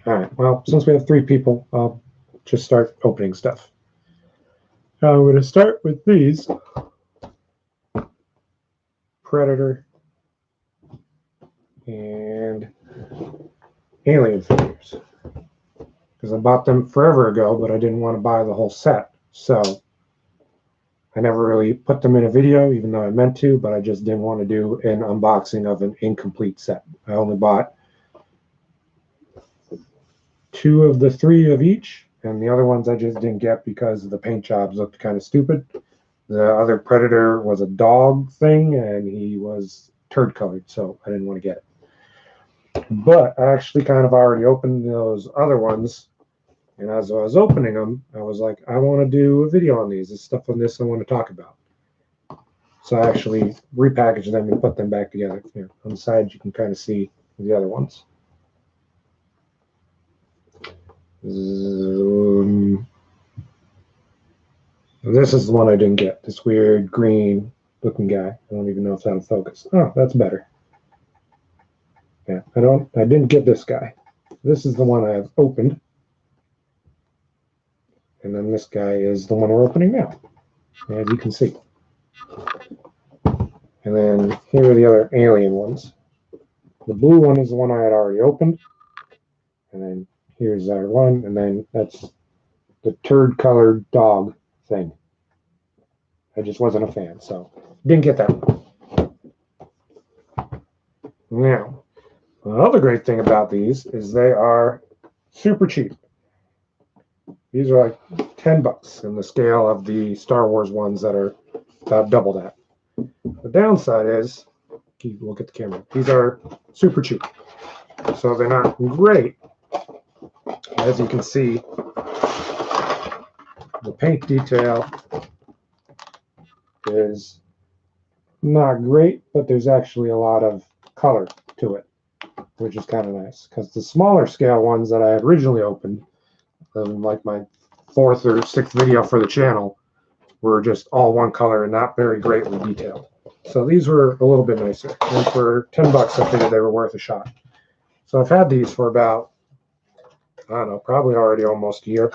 All right, well, since we have 3 people, I'll just start opening stuff. I'm going to start with these Predator and Alien figures, because I bought them forever ago, but I didn't want to buy the whole set, so I never really put them in a video, even though I meant to, but I just didn't want to do an unboxing of an incomplete set. I only bought 2 of the 3 of each, and the other ones I just didn't get because the paint jobs looked kind of stupid. The other Predator was a dog thing, and he was turd colored, so I didn't want to get it. But I actually kind of already opened those other ones, and as I was opening them, I was like, I want to do a video on these. There's stuff on this I want to talk about. So I actually repackaged them and put them back together. Here, on the side, you can kind of see the other ones. This is the one I didn't get. This weird green looking guy. I don't even know if that'll focus. Oh, that's better. Yeah, I didn't get this guy. This is the one I have opened. And then this guy is the one we're opening now, as you can see. And then here are the other alien ones. The blue one is the one I had already opened. And then here's our one, and then that's the turd colored dog thing. I just wasn't a fan, so didn't get that one. Now, the other great thing about these is they are super cheap. These are like $10 in the scale of the Star Wars ones that are about double that. The downside is, look at the camera, these are super cheap. So they're not great. As you can see, the paint detail is not great, but there's actually a lot of color to it, which is kind of nice. Because the smaller scale ones that I had originally opened, like my 4th or 6th video for the channel, were just all one color and not very greatly detailed. So these were a little bit nicer. And for $10, I figured they were worth a shot. So I've had these for about, I don't know, probably already almost a year.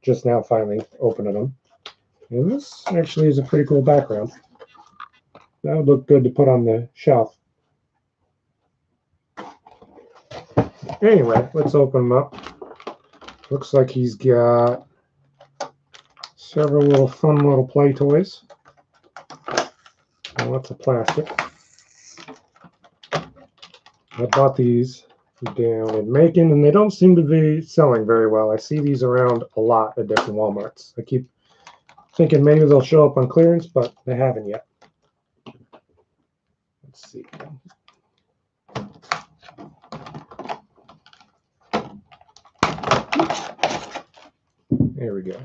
Just now finally opening them. And this actually is a pretty cool background. That would look good to put on the shelf. Anyway, let's open them up. Looks like he's got several little fun little play toys. And lots of plastic. I bought these down in Macon, and they don't seem to be selling very well. I see these around a lot at different Walmarts. I keep thinking maybe they'll show up on clearance, but they haven't yet. Let's see. There we go.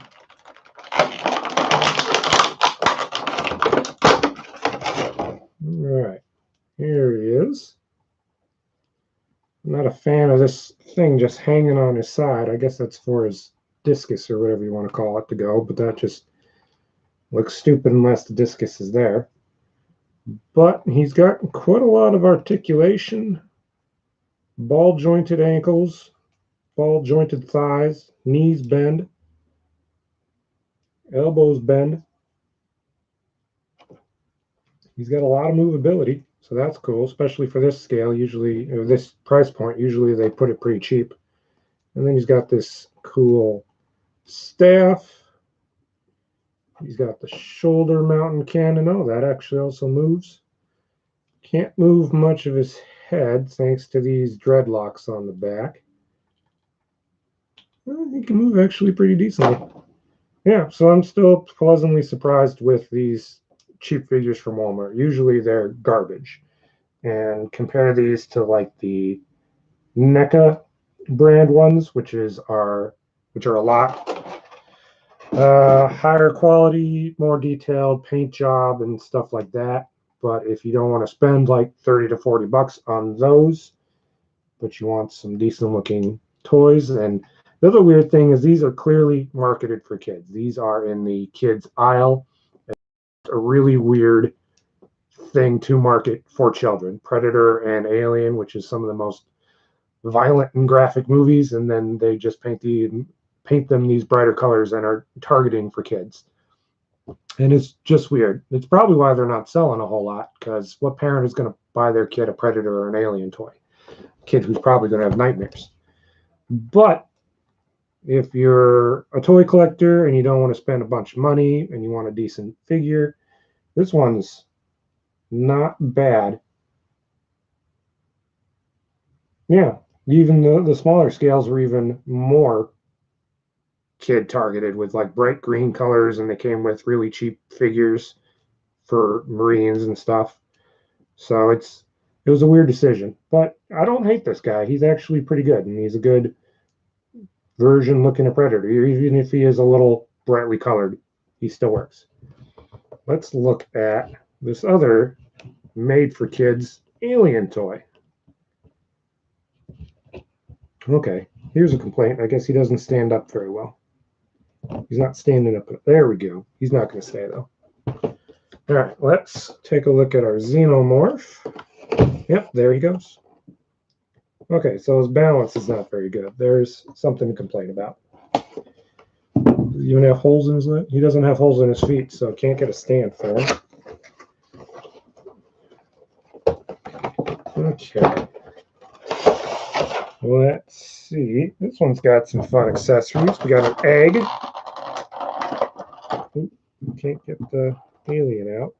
All right, here he is. I'm not a fan of this thing just hanging on his side. I guess that's for his discus or whatever you want to call it to go, but that just looks stupid unless the discus is there. But he's got quite a lot of articulation, ball jointed ankles, ball jointed thighs, knees bend, elbows bend. He's got a lot of movability, so that's cool, especially for this scale. Usually, or this price point, usually they put it pretty cheap. And then he's got this cool staff. He's got the shoulder mounting cannon. Oh, that actually also moves. Can't move much of his head thanks to these dreadlocks on the back. Well, he can move actually pretty decently. Yeah, so I'm still pleasantly surprised with these cheap figures from Walmart. Usually they're garbage. And compare these to like the Neca brand ones, which are a lot higher quality, more detailed paint job and stuff like that. But if you don't want to spend like 30 to 40 bucks on those, but you want some decent looking toys. And the other weird thing is these are clearly marketed for kids. These are in the kids aisle. It's a really weird thing to market for children. Predator and Alien, which is some of the most violent and graphic movies, and then they just paint them these brighter colors and are targeting for kids. And it's just weird. It's probably why they're not selling a whole lot, because what parent is going to buy their kid a Predator or an Alien toy? A kid who's probably going to have nightmares. But if you're a toy collector and you don't want to spend a bunch of money and you want a decent figure, this one's not bad. Yeah, even the smaller scales were even more kid targeted with like bright green colors, and they came with really cheap figures for Marines and stuff. So it was a weird decision, but I don't hate this guy. He's actually pretty good, and he's a good version looking at Predator. Even if he is a little brightly colored, he still works. Let's look at this other made for kids Alien toy. Okay, here's a complaint. I guess he doesn't stand up very well. He's not standing up. There we go. He's not going to stay, though. All right, let's take a look at our Xenomorph. Yep, there he goes. Okay, so his balance is not very good. There's something to complain about. Does he even have holes in his leg? He doesn't have holes in his feet, so can't get a stand for him. Okay. Let's see. This one's got some fun accessories. We got an egg. Oop, can't get the alien out.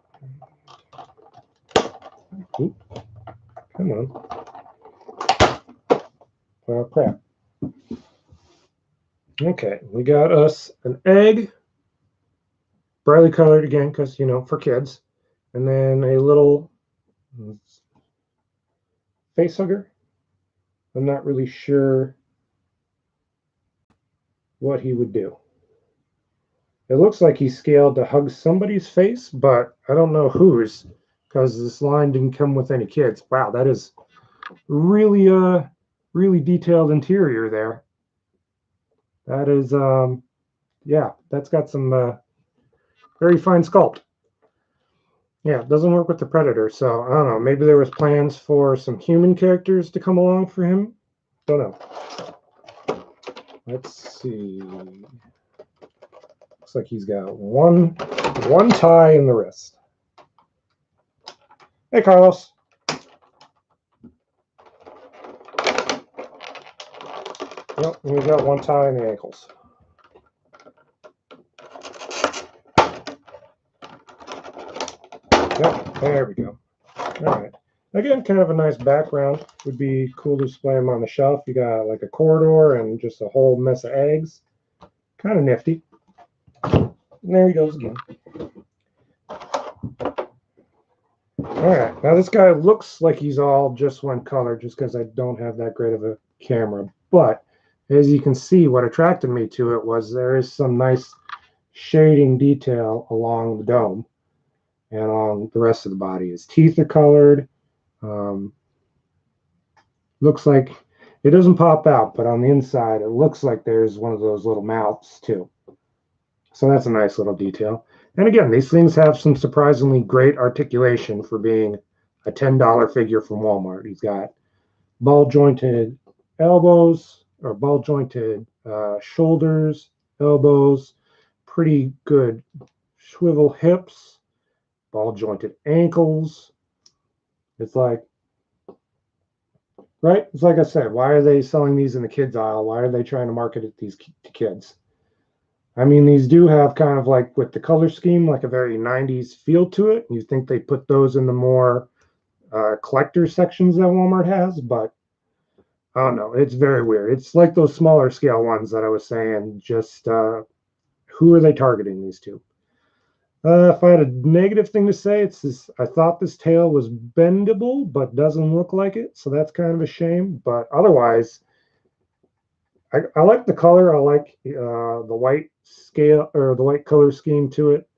Oop, come on. Oh, crap. Okay, we got us an egg. Brightly colored again, because, for kids. And then a little face hugger. I'm not really sure what he would do. It looks like he's scaled to hug somebody's face, but I don't know whose, because this line didn't come with any kids. Wow, that is really really detailed interior there. That is yeah, that's got some very fine sculpt. Yeah, it doesn't work with the Predator, so I don't know. Maybe there was plans for some human characters to come along for him. Don't know. Let's see. Looks like he's got one tie in the wrist. Hey, Carlos. Yep, and he's got one tie in the ankles. Yep, there we go. All right. Again, kind of a nice background. Would be cool to display them on the shelf. You got like a corridor and just a whole mess of eggs. Kind of nifty. And there he goes again. All right. Now this guy looks like he's all just one color, just because I don't have that great of a camera. But as you can see, what attracted me to it was there is some nice shading detail along the dome and on the rest of the body. His teeth are colored. Looks like it doesn't pop out, but on the inside it looks like there's one of those little mouths too. So that's a nice little detail. And again, these things have some surprisingly great articulation for being a $10 figure from Walmart. He's got ball jointed elbows, or ball jointed shoulders, elbows, pretty good swivel hips, ball jointed ankles. It's like, right? It's like I said, why are they selling these in the kids aisle? Why are they trying to market it to kids? I mean, these do have kind of like with the color scheme, like a very 90s feel to it. You think they put those in the more collector sections that Walmart has, but I don't know. It's very weird. It's like those smaller scale ones that I was saying. Just who are they targeting these to? If I had a negative thing to say, it's this. I thought this tail was bendable, but doesn't look like it. So that's kind of a shame. But otherwise, I like the color. I like the white scale or the white color scheme to it.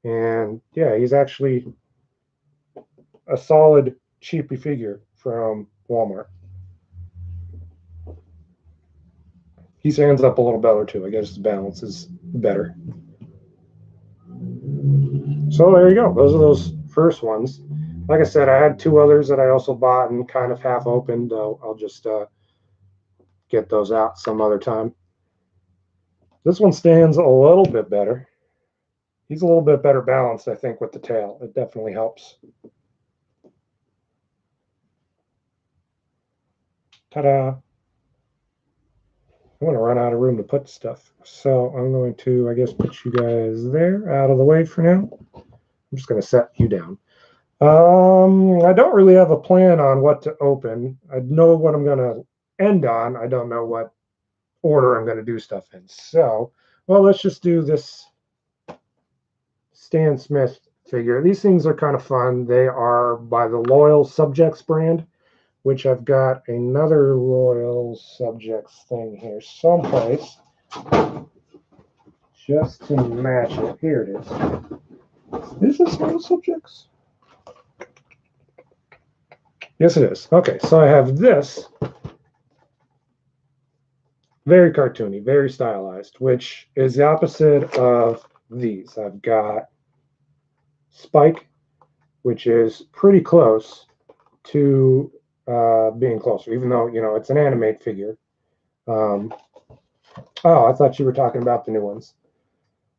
And yeah, he's actually a solid cheapy figure from Walmart. He stands up a little better too. I guess his balance is better. So there you go. Those are those first ones. Like I said, I had two others that I also bought and kind of half opened. I'll just get those out some other time. This one stands a little bit better. He's a little bit better balanced, I think, with the tail. It definitely helps. Ta-da! I'm going to run out of room to put stuff. So I'm going to, I guess, put you guys there out of the way for now. I'm just going to set you down. I don't really have a plan on what to open. I know what I'm going to end on. I don't know what order I'm going to do stuff in. So, well, let's just do this Stan Smith figure. These things are kind of fun. They are by the Loyal Subjects brand, which I've got another Loyal Subjects thing here someplace just to match it. Here it is. Is this Loyal Subjects? Yes, it is. Okay, so I have this. Very cartoony, very stylized, which is the opposite of these. I've got Spike, which is pretty close to being closer, even though, you know, it's an animate figure. Oh, I thought you were talking about the new ones.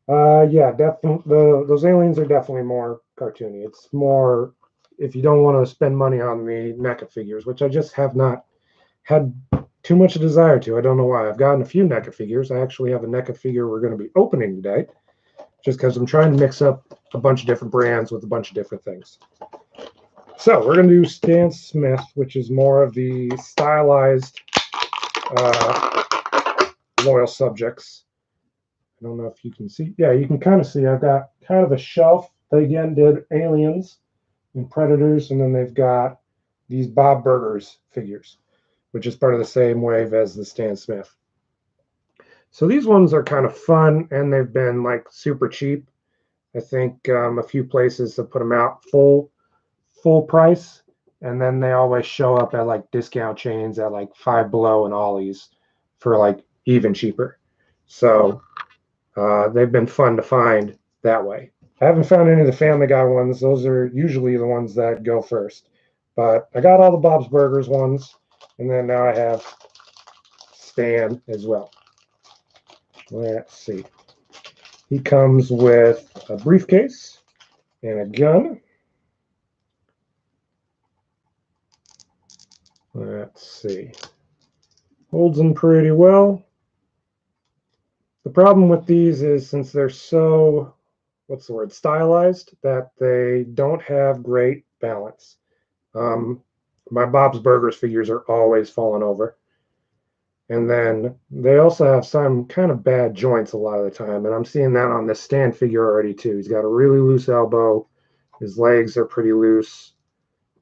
Yeah, definitely. Those aliens are definitely more cartoony. It's more, if you don't want to spend money on the NECA figures, which I just have not had too much desire to. I don't know why. I've gotten a few NECA figures. I actually have a NECA figure we're going to be opening today, just because I'm trying to mix up a bunch of different brands with a bunch of different things. So we're going to do Stan Smith, which is more of the stylized Loyal Subjects. I don't know if you can see. Yeah, you can kind of see. I've got kind of a shelf. They again did Aliens and Predators, and then they've got these Bob Burgers figures, which is part of the same wave as the Stan Smith. So these ones are kind of fun, and they've been like super cheap. I think a few places have put them out full price, and then they always show up at like discount chains at like Five Below and Ollie's for like even cheaper. So they've been fun to find that way. I haven't found any of the Family Guy ones. Those are usually the ones that go first. But I got all the Bob's Burgers ones, and then now I have Stan as well. Let's see. He comes with a briefcase and a gun. Let's see. Holds them pretty well. The problem with these is since they're so, what's the word, stylized, that they don't have great balance. My Bob's Burgers figures are always falling over. And then they also have some kind of bad joints a lot of the time. And I'm seeing that on this Stan figure already too. He's got a really loose elbow. His legs are pretty loose.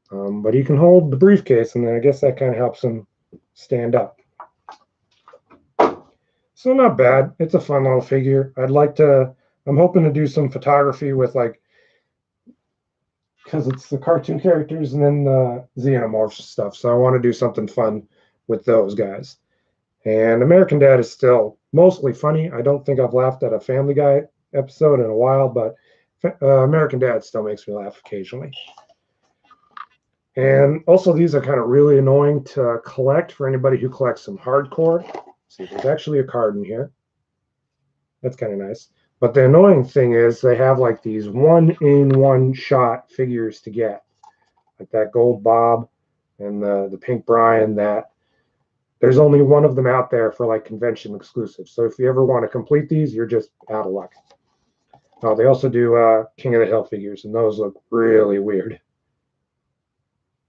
But he can hold the briefcase, and then I guess that kind of helps him stand up. So not bad. It's a fun little figure. I'm hoping to do some photography with like, because it's the cartoon characters and then the Xenomorph stuff. So I want to do something fun with those guys. And American Dad is still mostly funny. I don't think I've laughed at a Family Guy episode in a while, but American Dad still makes me laugh occasionally. And also, these are kind of really annoying to collect for anybody who collects some hardcore. See, there's actually a card in here. That's kind of nice. But the annoying thing is they have like these one-in-one-shot figures to get. Like that gold Bob and the pink Brian, that there's only one of them out there for like convention exclusive. So if you ever want to complete these, you're just out of luck. Oh, they also do King of the Hill figures, and those look really weird.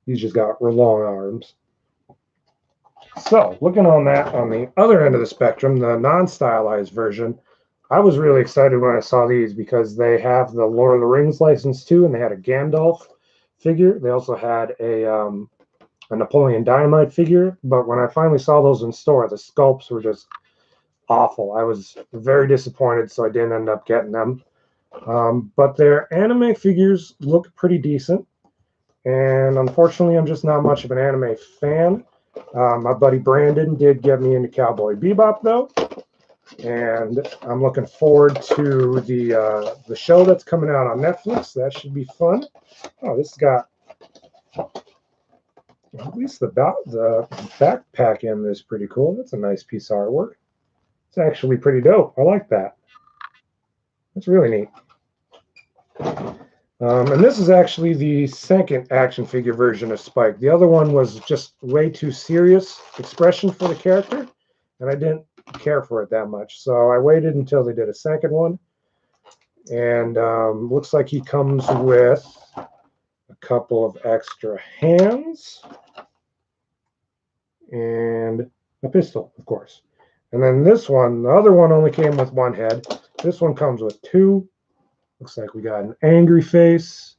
He's just got long arms. So looking on that, on the other end of the spectrum, the non-stylized version, I was really excited when I saw these because they have the Lord of the Rings license too, and they had a Gandalf figure. They also had a Napoleon Dynamite figure, but when I finally saw those in store, the sculpts were just awful. I was very disappointed, so I didn't end up getting them. But their anime figures look pretty decent, and unfortunately, I'm just not much of an anime fan. My buddy Brandon did get me into Cowboy Bebop, though, and I'm looking forward to the show that's coming out on Netflix. That should be fun. Oh, this has got At least the backpack end is pretty cool. That's a nice piece of artwork. It's actually pretty dope. I like that. That's really neat. And this is actually the second action figure version of Spike. The other one was just way too serious expression for the character, and I didn't care for it that much. So I waited until they did a second one, and looks like he comes with a couple of extra hands and a pistol, of course. And then this one, the other one only came with one head. This one comes with two. Looks like we got an angry face.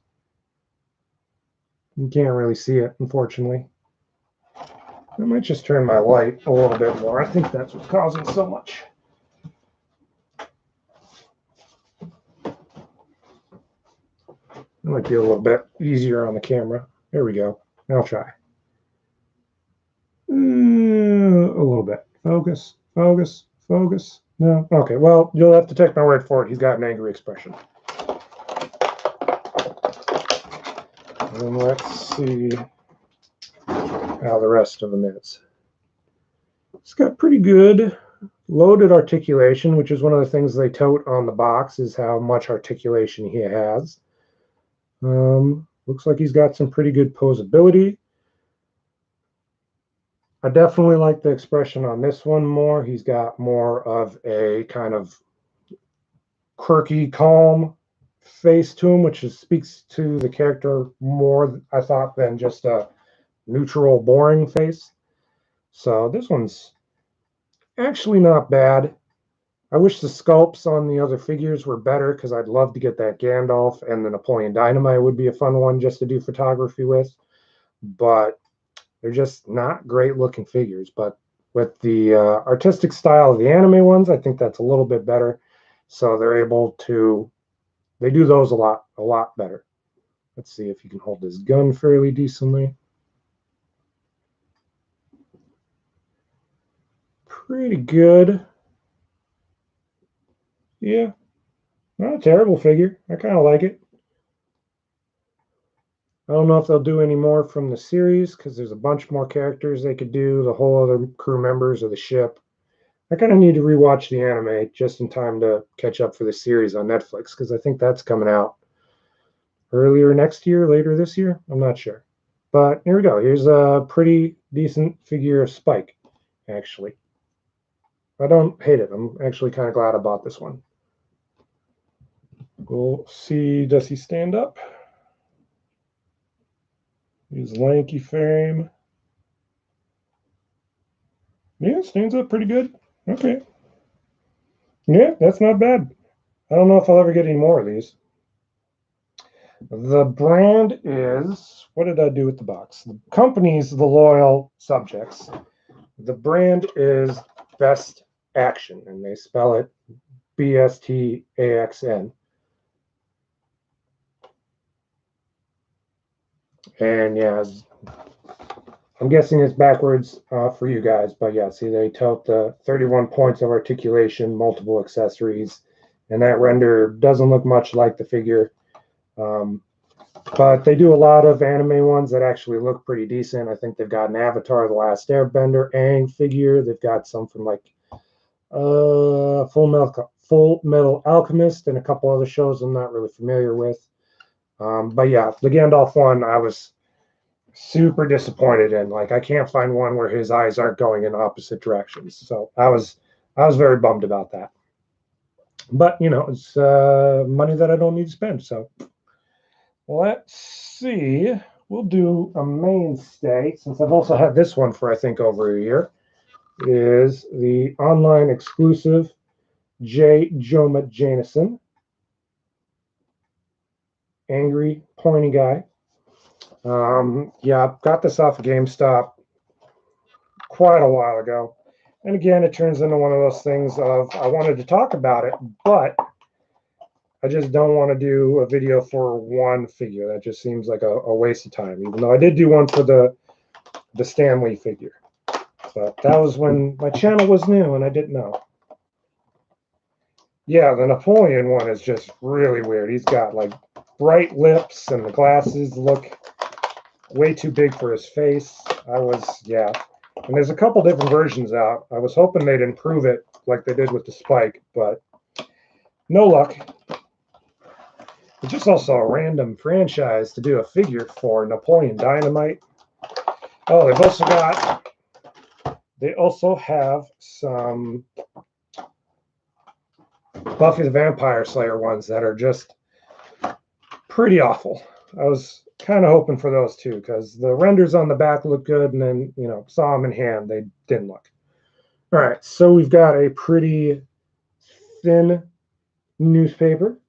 You can't really see it, unfortunately. I might just turn my light a little bit more. I think that's what's causing so much. It might be a little bit easier on the camera. There we go. I'll try. A little bit. Focus, focus, focus. No? Okay, well, you'll have to take my word for it. He's got an angry expression. And let's see how the rest of them is. It's got pretty good loaded articulation, which is one of the things they tote on the box, is how much articulation he has. Looks like he's got some pretty good posability. I definitely like the expression on this one more. He's got more of a kind of quirky, calm face to him, which speaks to the character more, I thought, than just a neutral, boring face. So this one's actually not bad. I wish the sculpts on the other figures were better, because I'd love to get that Gandalf, and the Napoleon Dynamite would be a fun one just to do photography with. But they're just not great looking figures. But with the artistic style of the anime ones, I think that's a little bit better. So they're able to, they do those a lot better. Let's see if you can hold this gun fairly decently. Pretty good. Yeah, not a terrible figure. I kind of like it. I don't know if they'll do any more from the series, because there's a bunch more characters they could do, the whole other crew members of the ship. I kind of need to rewatch the anime just in time to catch up for the series on Netflix, because I think that's coming out earlier next year, later this year. I'm not sure. But here we go. Here's a pretty decent figure of Spike, actually. I don't hate it. I'm actually kind of glad I bought this one. We'll see, does he stand up? His lanky frame. Yeah, stands up pretty good. Okay. Yeah, that's not bad. I don't know if I'll ever get any more of these. The brand is, what did I do with the box? The company's The Loyal Subjects. The brand is Best Action, and they spell it BSTAXN. And yeah, I'm guessing it's backwards for you guys, but yeah, see, they tote the 31 points of articulation, multiple accessories, and that render doesn't look much like the figure. But they do a lot of anime ones that actually look pretty decent. I think they've got an Avatar: The Last Airbender Aang figure. They've got some from like Full Metal Alchemist and a couple other shows I'm not really familiar with. But yeah, the Gandalf one I was super disappointed in. Like, I can't find one where his eyes aren't going in opposite directions. So I was very bummed about that. But you know, it's money that I don't need to spend. So let's see. We'll do a mainstay, since I've also had this one for I think over a year. Is the online exclusive J. Jonah Jameson. Angry, pointy guy. Yeah, got this off of GameStop quite a while ago. And again, it turns into one of those things of, I wanted to talk about it, but I just don't want to do a video for one figure. That just seems like a waste of time, even though I did do one for the Stan Lee figure. But that was when my channel was new and I didn't know. Yeah, the Napoleon one is just really weird. He's got like bright lips and the glasses look way too big for his face. Yeah. And there's a couple different versions out. I was hoping they'd improve it like they did with the Spike, but no luck. It's just also a random franchise to do a figure for Napoleon Dynamite. Oh, they also have some Buffy the Vampire Slayer ones that are just pretty awful. I was kind of hoping for those too, because the renders on the back look good, and then, saw them in hand, they didn't look. All right, so we've got a pretty thin newspaper.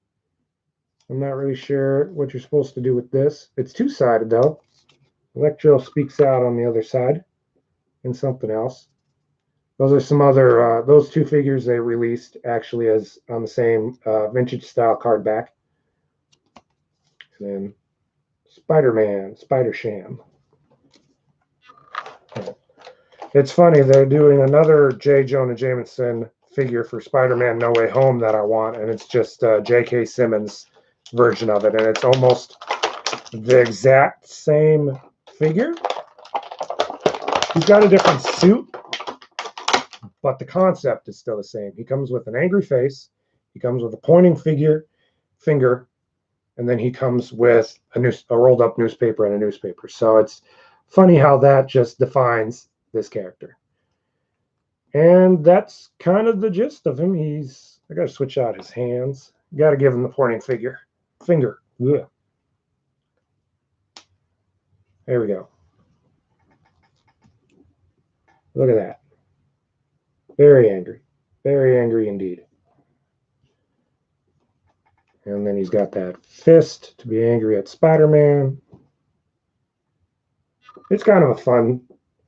I'm not really sure what you're supposed to do with this. It's two-sided though. Electro speaks out on the other side and something else. Those are some other, those two figures they released actually as on the same vintage style card back. And then Spider-Man, Spider-Sham. It's funny, they're doing another J. Jonah Jameson figure for Spider-Man No Way Home that I want, and it's just J.K. Simmons' version of it, and it's almost the exact same figure. He's got a different suit, but the concept is still the same. He comes with an angry face, he comes with a pointing finger, and then he comes with a rolled up newspaper and a newspaper. So it's funny how that just defines this character. And that's kind of the gist of him. I got to switch out his hands. Got to give him the pointing finger. Yeah. There we go. Look at that. Very angry. Very angry indeed. And then he's got that fist to be angry at Spider-Man. It's kind of a fun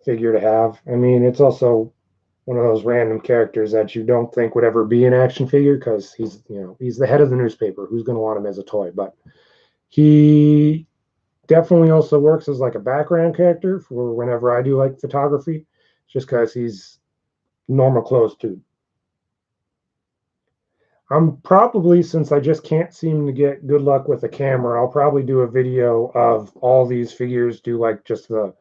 figure to have. I mean, it's also one of those random characters that you don't think would ever be an action figure, because he's the head of the newspaper. Who's going to want him as a toy? But he definitely also works as like a background character for whenever I do like photography, just because he's normal clothes too. I'm probably, since I just can't seem to get good luck with the camera, I'll probably do a video of all these figures, do like just the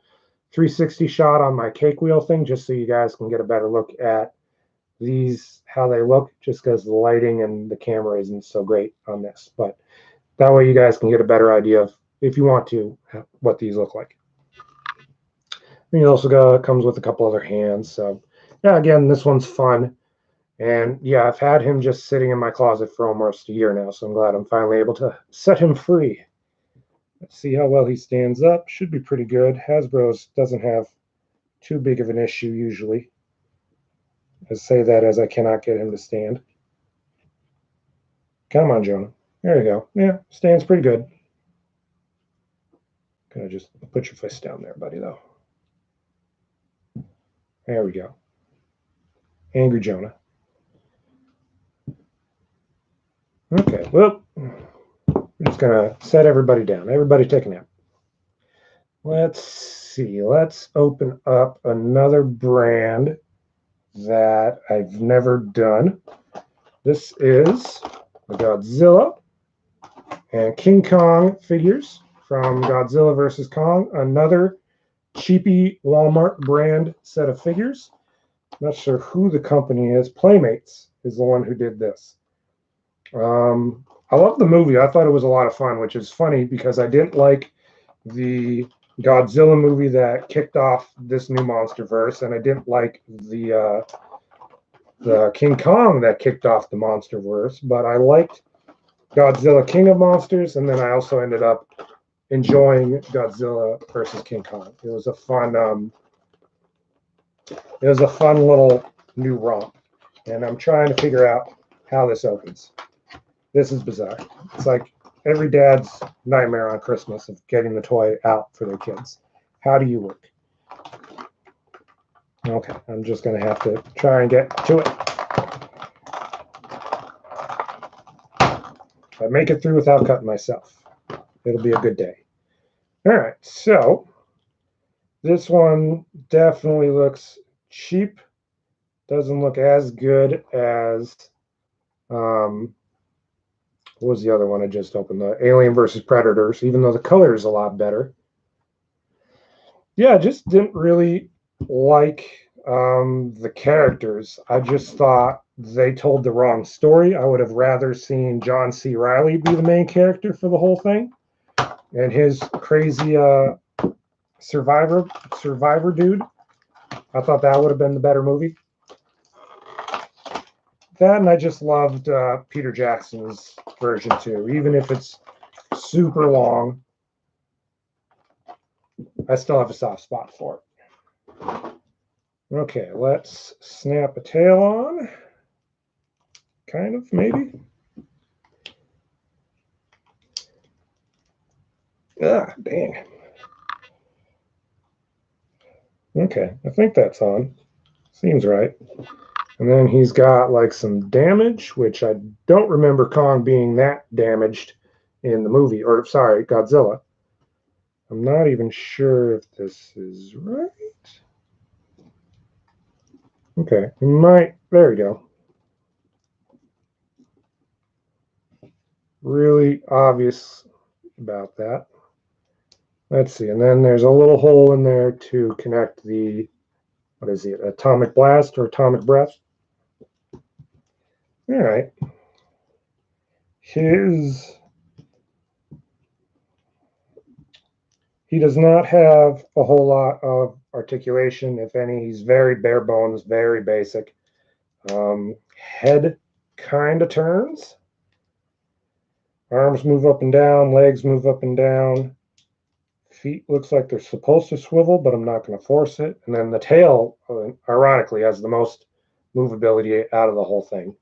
360 shot on my cake wheel thing, just so you guys can get a better look at these, how they look, just because the lighting and the camera isn't so great on this. But that way you guys can get a better idea of, if you want to, what these look like. And he also comes with a couple other hands. So yeah, again, this one's fun. And yeah, I've had him just sitting in my closet for almost a year now, so I'm glad I'm finally able to set him free. Let's see how well he stands up. Should be pretty good. Hasbro's doesn't have too big of an issue usually. I say that as I cannot get him to stand. Come on, Jonah. There you go. Yeah, stands pretty good. Gonna just put your fist down there, buddy, though. There we go. Angry Jonah. Okay, well, we're just gonna set everybody down. Everybody take a nap. Let's see. Let's open up another brand that I've never done. This is the Godzilla and King Kong figures from Godzilla vs. Kong. Another cheapy Walmart brand set of figures. Not sure who the company is. Playmates is the one who did this. I love the movie. I thought it was a lot of fun, which is funny because I didn't like the Godzilla movie that kicked off this new MonsterVerse, and I didn't like the King Kong that kicked off the MonsterVerse, but I liked Godzilla King of Monsters, and then I also ended up enjoying Godzilla versus King Kong. It was a fun little new romp, and I'm trying to figure out how this opens. This is bizarre. It's like every dad's nightmare on Christmas of getting the toy out for their kids. How do you work? Okay, I'm just going to have to try and get to it. If I make it through without cutting myself, it'll be a good day. All right, so this one definitely looks cheap. Doesn't look as good as what was the other one I just opened? The Alien versus Predators, even though the color is a lot better. Yeah, I just didn't really like the characters. I just thought they told the wrong story. I would have rather seen John C. Reilly be the main character for the whole thing, and his crazy survivor dude. I thought that would have been the better movie. That, and I just loved Peter Jackson's version too, even if it's super long. I still have a soft spot for it. Okay, let's snap a tail on. Kind of, maybe. Ah, dang. Okay, I think that's on. Seems right. And then he's got like some damage, which I don't remember Kong being that damaged in the movie, or sorry, Godzilla. I'm not even sure if this is right. Okay, might. There we go. Really obvious about that. Let's see. And then there's a little hole in there to connect the, what is it, atomic blast or atomic breath? All right. His, he does not have a whole lot of articulation, if any. He's very bare bones, very basic. Head kind of turns. Arms move up and down, legs move up and down. Feet looks like they're supposed to swivel, but I'm not going to force it. And then the tail, ironically, has the most movability out of the whole thing.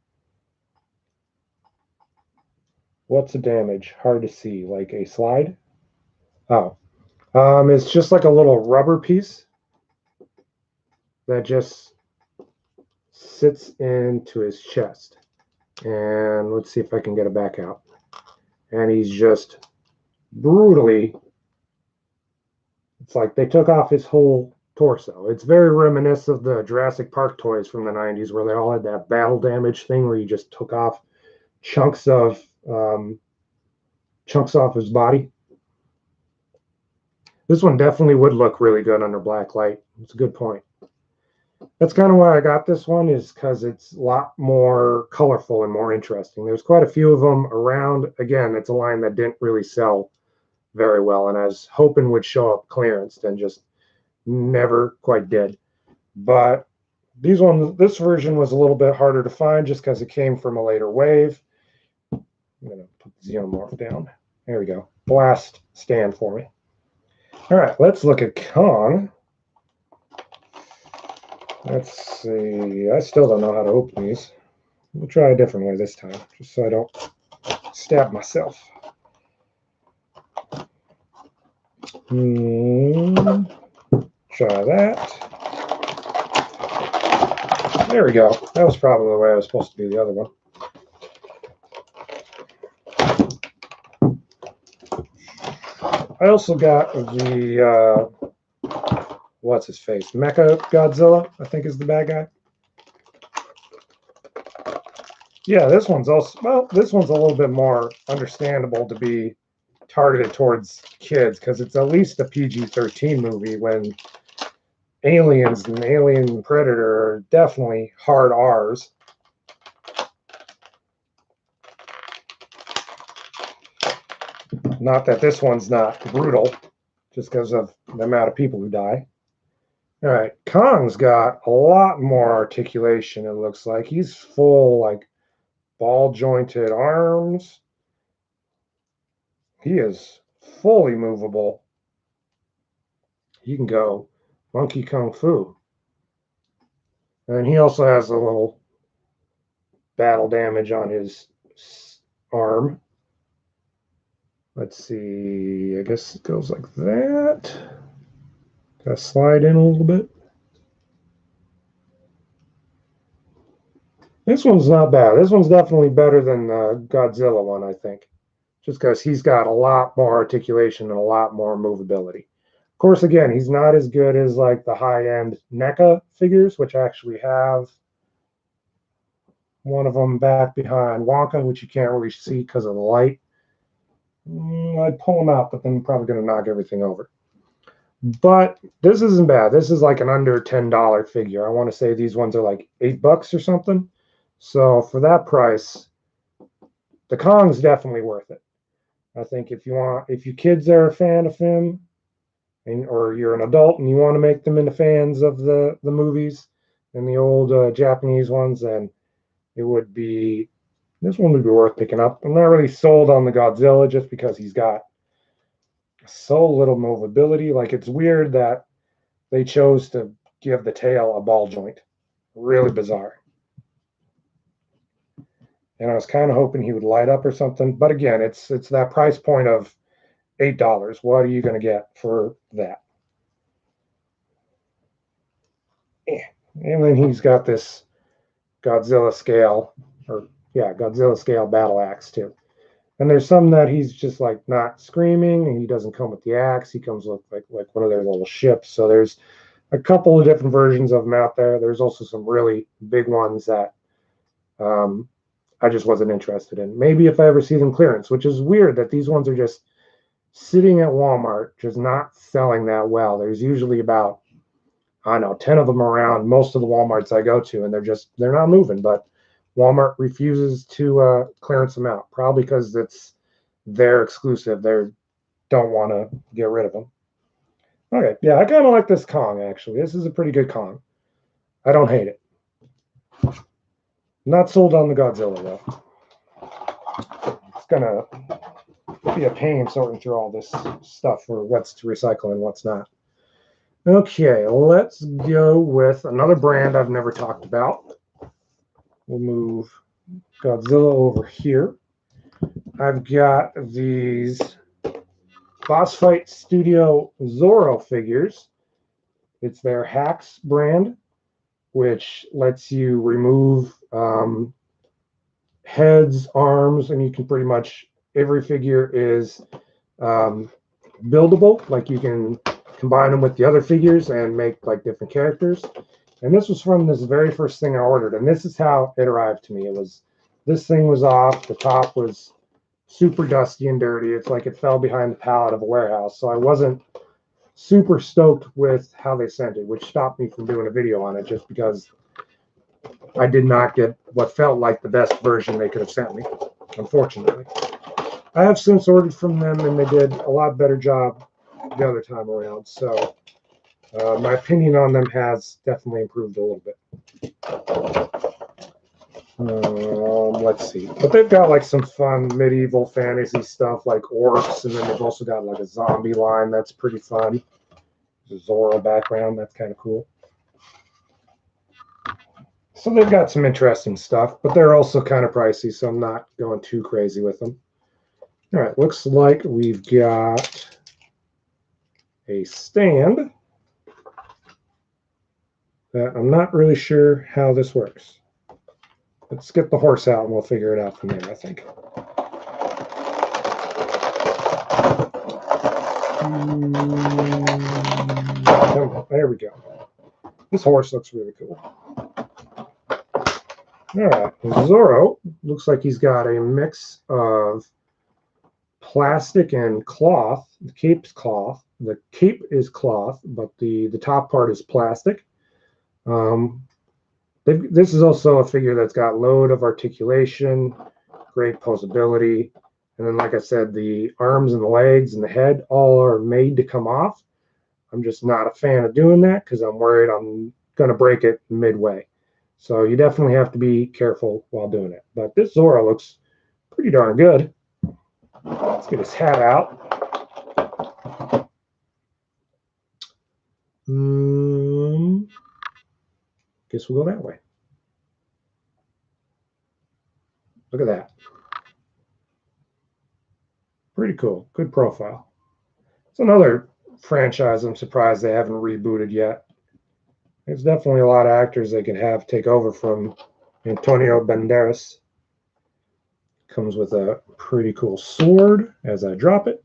What's the damage? Hard to see. Like a slide? Oh. It's just like a little rubber piece that just sits into his chest. And let's see if I can get it back out. And he's just brutally, it's like they took off his whole torso. It's very reminiscent of the Jurassic Park toys from the 90s where they all had that battle damage thing where you just took off chunks of chunks off his body. This one definitely would look really good under black light. It's a good point. That's kind of why I got this one, is because it's a lot more colorful and more interesting. There's quite a few of them around. Again, it's a line that didn't really sell very well, and I was hoping would show up clearance, then just never quite did. But these ones, this version was a little bit harder to find just because it came from a later wave. I'm gonna put the Xenomorph down. There we go. Blast stand for me. All right, let's look at Kong. Let's see. I still don't know how to open these. We'll try a different way this time, just so I don't stab myself. Try that. There we go. That was probably the way I was supposed to do the other one. I also got the, what's his face? Mecha Godzilla, I think is the bad guy. Yeah, this one's also, well, this one's a little bit more understandable to be targeted towards kids because it's at least a PG-13 movie when Aliens and Alien Predator are definitely hard R's. Not that this one's not brutal, just because of the amount of people who die. All right, Kong's got a lot more articulation, it looks like. He's full, like, ball-jointed arms. He is fully movable. He can go monkey kung fu. And he also has a little battle damage on his arm. Let's see, I guess it goes like that. Gotta slide in a little bit. This one's not bad. This one's definitely better than the Godzilla one, I think. Just because he's got a lot more articulation and a lot more movability. Of course, again, he's not as good as like the high-end Neca figures, which actually have one of them back behind Wonka, which you can't really see because of the light. I'd pull him out, but then I'm probably going to knock everything over. But this isn't bad. This is like an under $10 figure. I want to say these ones are like $8 or something. So for that price, the Kong's definitely worth it. I think if your kids are a fan of him, or you're an adult and you want to make them into fans of the movies and the old Japanese ones, then it would be this one would be worth picking up. I'm not really sold on the Godzilla just because he's got so little movability. Like it's weird that they chose to give the tail a ball joint. Really bizarre. And I was kind of hoping he would light up or something. But again, it's that price point of $8. What are you going to get for that? And then he's got this Godzilla scale, or yeah, Godzilla scale battle axe too. And there's some that he's just like not screaming, and he doesn't come with the axe. He comes with like one of their little ships. So there's a couple of different versions of him out there. There's also some really big ones that I just wasn't interested in. Maybe if I ever see them clearance, which is weird that these ones are just sitting at Walmart, just not selling that well. There's usually about, I don't know, 10 of them around most of the Walmarts I go to, and they're not moving. But Walmart refuses to clearance them out, probably because it's their exclusive. They don't want to get rid of them. Okay, yeah, I kind of like this Kong, actually. This is a pretty good Kong. I don't hate it. Not sold on the Godzilla, though. It's going to be a pain sorting through all this stuff for what's to recycle and what's not. Okay, let's go with another brand I've never talked about. We'll move Godzilla over here. I've got these Boss Fight Studio Zorro figures. It's their Hacks brand, which lets you remove heads, arms, and you can pretty much, every figure is buildable. Like you can combine them with the other figures and make like different characters. And this was from this very first thing I ordered, and this is how it arrived to me. It was, this thing was off, the top was super dusty and dirty. It's like it fell behind the pallet of a warehouse. So I wasn't super stoked with how they sent it, which stopped me from doing a video on it just because I did not get what felt like the best version they could have sent me, unfortunately. I have since ordered from them, and they did a lot better job the other time around. So my opinion on them has definitely improved a little bit. Let's see. But they've got like some fun medieval fantasy stuff like orcs, and then they've also got like a zombie line that's pretty fun. There's a Zorro background, that's kind of cool. So they've got some interesting stuff, but they're also kind of pricey, so I'm not going too crazy with them. All right, looks like we've got a stand that I'm not really sure how this works. Let's get the horse out and we'll figure it out from there, I think. There we go. This horse looks really cool. All right, Zorro looks like he's got a mix of plastic and cloth. The cape's cloth. The cape is cloth, but the top part is plastic. This is also a figure that's got load of articulation, great posability, and then, like I said, the arms and the legs and the head all are made to come off. I'm just not a fan of doing that because I'm worried I'm going to break it midway. So you definitely have to be careful while doing it. But this Zorro looks pretty darn good. Let's get his hat out. Guess we'll go that way. Look at that. Pretty cool. Good profile. It's another franchise I'm surprised they haven't rebooted yet. There's definitely a lot of actors they could have take over from Antonio Banderas. Comes with a pretty cool sword as I drop it.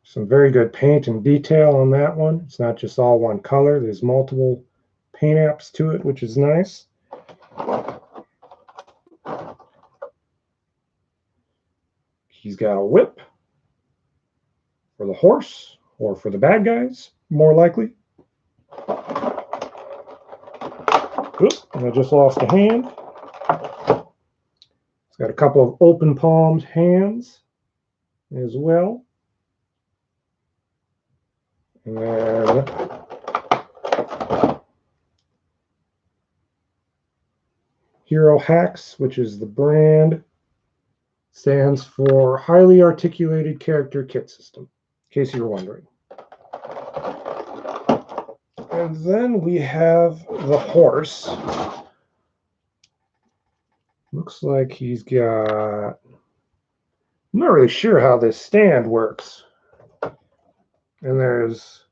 Some very good paint and detail on that one. It's not just all one color. There's multiple paint apps to it, which is nice. He's got a whip for the horse, or for the bad guys, more likely. Oops, and I just lost a hand. It's got a couple of open palmed hands as well. And then Hero Hacks, which is the brand, stands for Highly Articulated Character Kit System, in case you're wondering. And then we have the horse. Looks like he's got... I'm not really sure how this stand works. And there's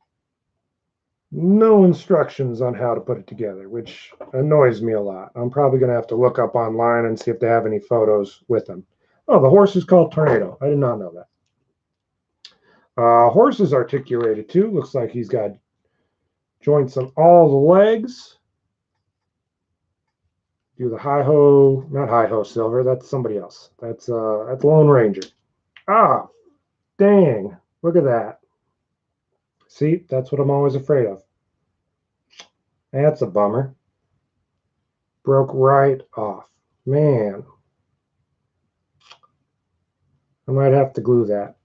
no instructions on how to put it together, which annoys me a lot. I'm probably going to have to look up online and see if they have any photos with them. Oh, the horse is called Tornado. I did not know that. Horse is articulated too. Looks like he's got joints on all the legs. Do the hi-ho, not hi-ho Silver, that's somebody else. That's Lone Ranger. Ah, dang. Look at that. See, that's what I'm always afraid of. That's a bummer. Broke right off. Man. I might have to glue that.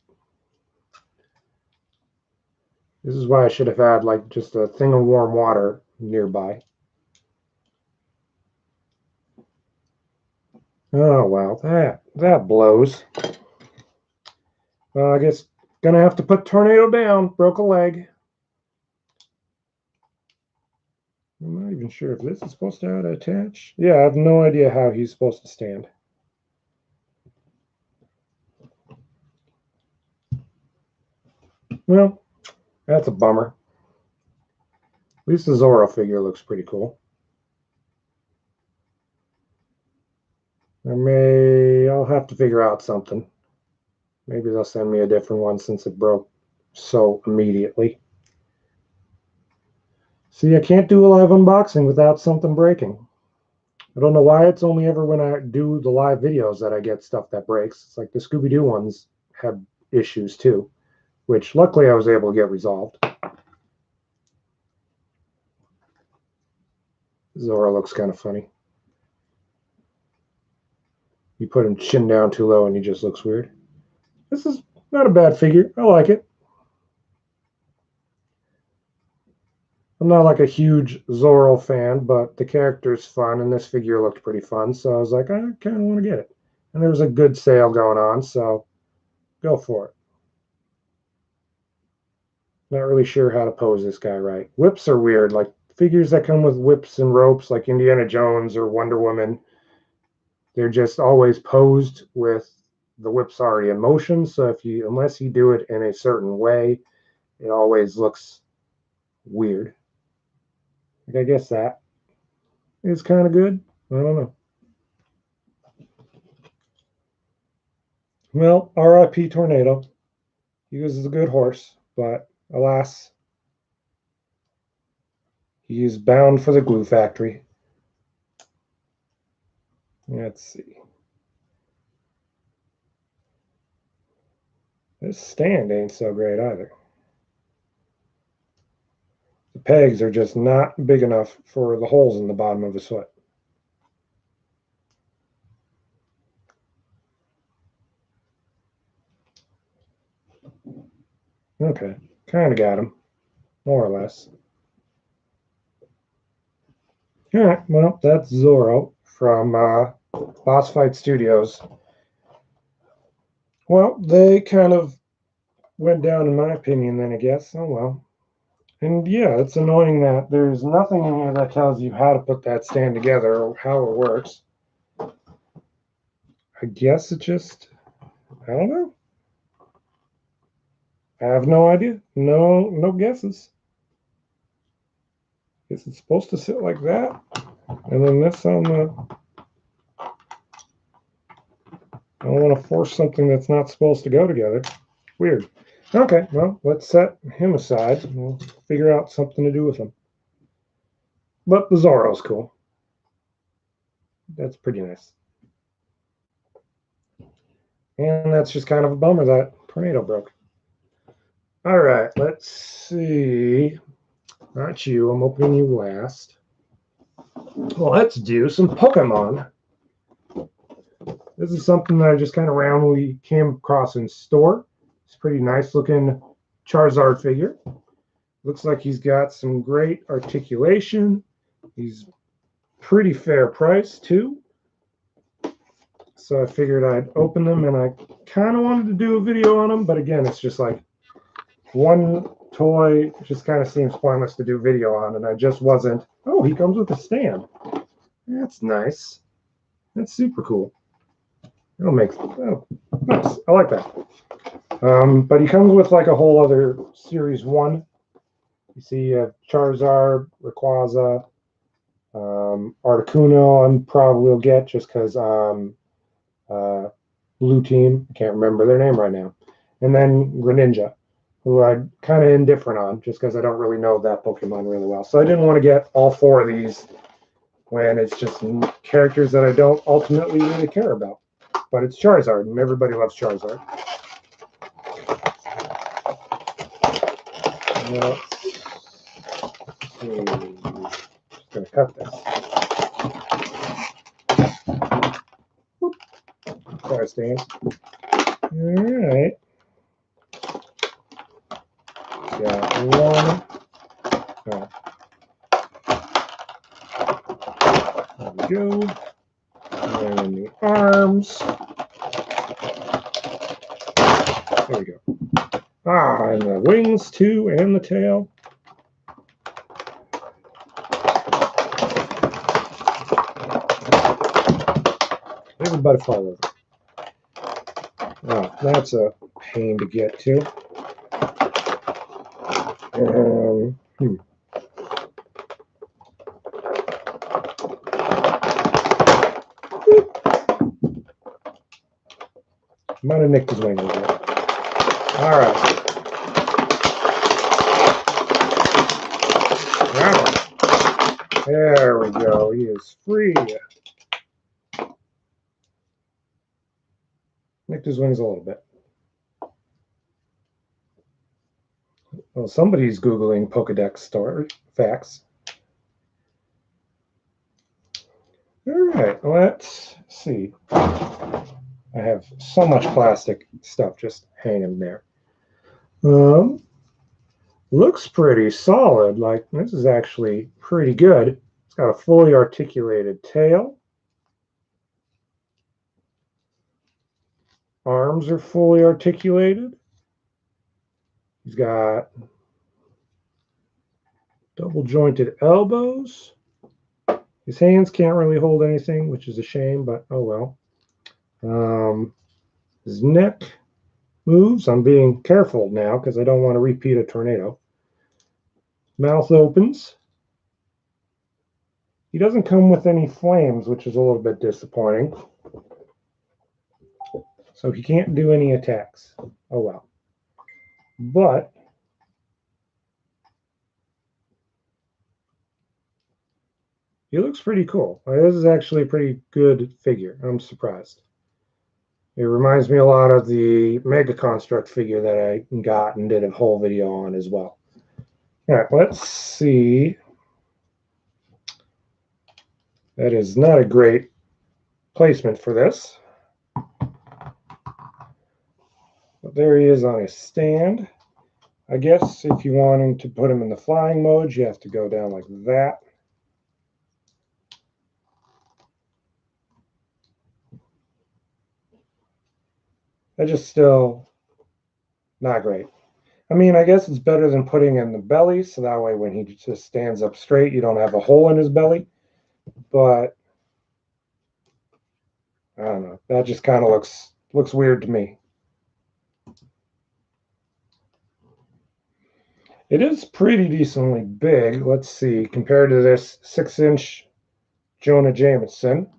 This is why I should have had like just a thing of warm water nearby. Oh well, that blows. Well, I guess gonna have to put Tornado down. Broke a leg. I'm not even sure if this is supposed to attach. Yeah, I have no idea how he's supposed to stand. Well, that's a bummer. At least the Zorro figure looks pretty cool. I'll have to figure out something. Maybe they'll send me a different one since it broke so immediately. See, I can't do a live unboxing without something breaking. I don't know why it's only ever when I do the live videos that I get stuff that breaks. It's like the Scooby-Doo ones have issues too, which luckily I was able to get resolved. Zorro looks kind of funny. You put him chin down too low and he just looks weird. This is not a bad figure. I like it. I'm not like a huge Zorro fan, but the character's fun, and this figure looked pretty fun, so I was like, I kind of want to get it. And there was a good sale going on, so go for it. Not really sure how to pose this guy right. Whips are weird, like figures that come with whips and ropes, like Indiana Jones or Wonder Woman, they're just always posed with the whips already in motion, so unless you do it in a certain way, it always looks weird. Like, I guess that is kind of good. I don't know. Well, R.I.P. Tornado. He was a good horse, but alas, he is bound for the glue factory. Let's see. This stand ain't so great either. The pegs are just not big enough for the holes in the bottom of his foot. Okay, kind of got him, more or less. All right, well, that's Zorro from Boss Fight Studios. Well, they kind of went down in my opinion then, I guess. Oh well. And yeah, it's annoying that there's nothing in here that tells you how to put that stand together or how it works. I guess it just, I don't know. I have no idea. No guesses. Guess it's supposed to sit like that. And then this on the, I don't want to force something that's not supposed to go together. Weird. Okay, well, let's set him aside. We'll figure out something to do with him. But the Zorro's cool. That's pretty nice. And that's just kind of a bummer that Tornado broke. All right, let's see. Not you, I'm opening you last. Well, let's do some Pokemon. This is something that I just kind of randomly came across in store. It's a pretty nice looking Charizard figure. Looks like he's got some great articulation. He's pretty fair price too. So I figured I'd open them, and I kind of wanted to do a video on them, but again, it's just like one toy just kind of seems pointless to do video on, and I just wasn't. Oh, he comes with a stand. That's nice. That's super cool. It'll make, oh, nice. I like that. But he comes with like a whole other Series 1. You see you have Charizard, Rayquaza, Articuno I probably will get just because Blue Team, I can't remember their name right now. And then Greninja, who I'm kind of indifferent on just because I don't really know that Pokemon really well. So I didn't want to get all 4 of these when it's just characters that I don't ultimately really care about. But it's Charizard, and everybody loves Charizard. Let's see. Just going to cut this. Sorry, Stan. All right. Got one. Oh. There we go. And then the arms. There we go. Ah, and the wings too, and the tail. There's a butterfly over. Oh, that's a pain to get to. Might have nicked his wing a little bit. All right. There we go. He is free. Nicked his wings a little bit. Well, somebody's Googling Pokedex story facts. All right, let's see. I have so much plastic stuff just hanging there. Looks pretty solid. Like, this is actually pretty good. It's got a fully articulated tail. Arms are fully articulated. He's got double jointed elbows. His hands can't really hold anything, which is a shame, but oh well. His neck moves. I'm being careful now because I don't want to repeat a tornado. Mouth opens. He doesn't come with any flames, which is a little bit disappointing. So he can't do any attacks. Oh well. But he looks pretty cool. This is actually a pretty good figure. I'm surprised. It reminds me a lot of the Mega Construct figure that I got and did a whole video on as well. All right, let's see. That is not a great placement for this. But there he is on his stand. I guess if you want him to put him in the flying mode, you have to go down like that. That's just still not great. I mean, I guess it's better than putting in the belly, so that way when he just stands up straight, you don't have a hole in his belly. But I don't know. That just kind of looks weird to me. It is pretty decently big. Let's see, compared to this 6-inch Jonah Jameson.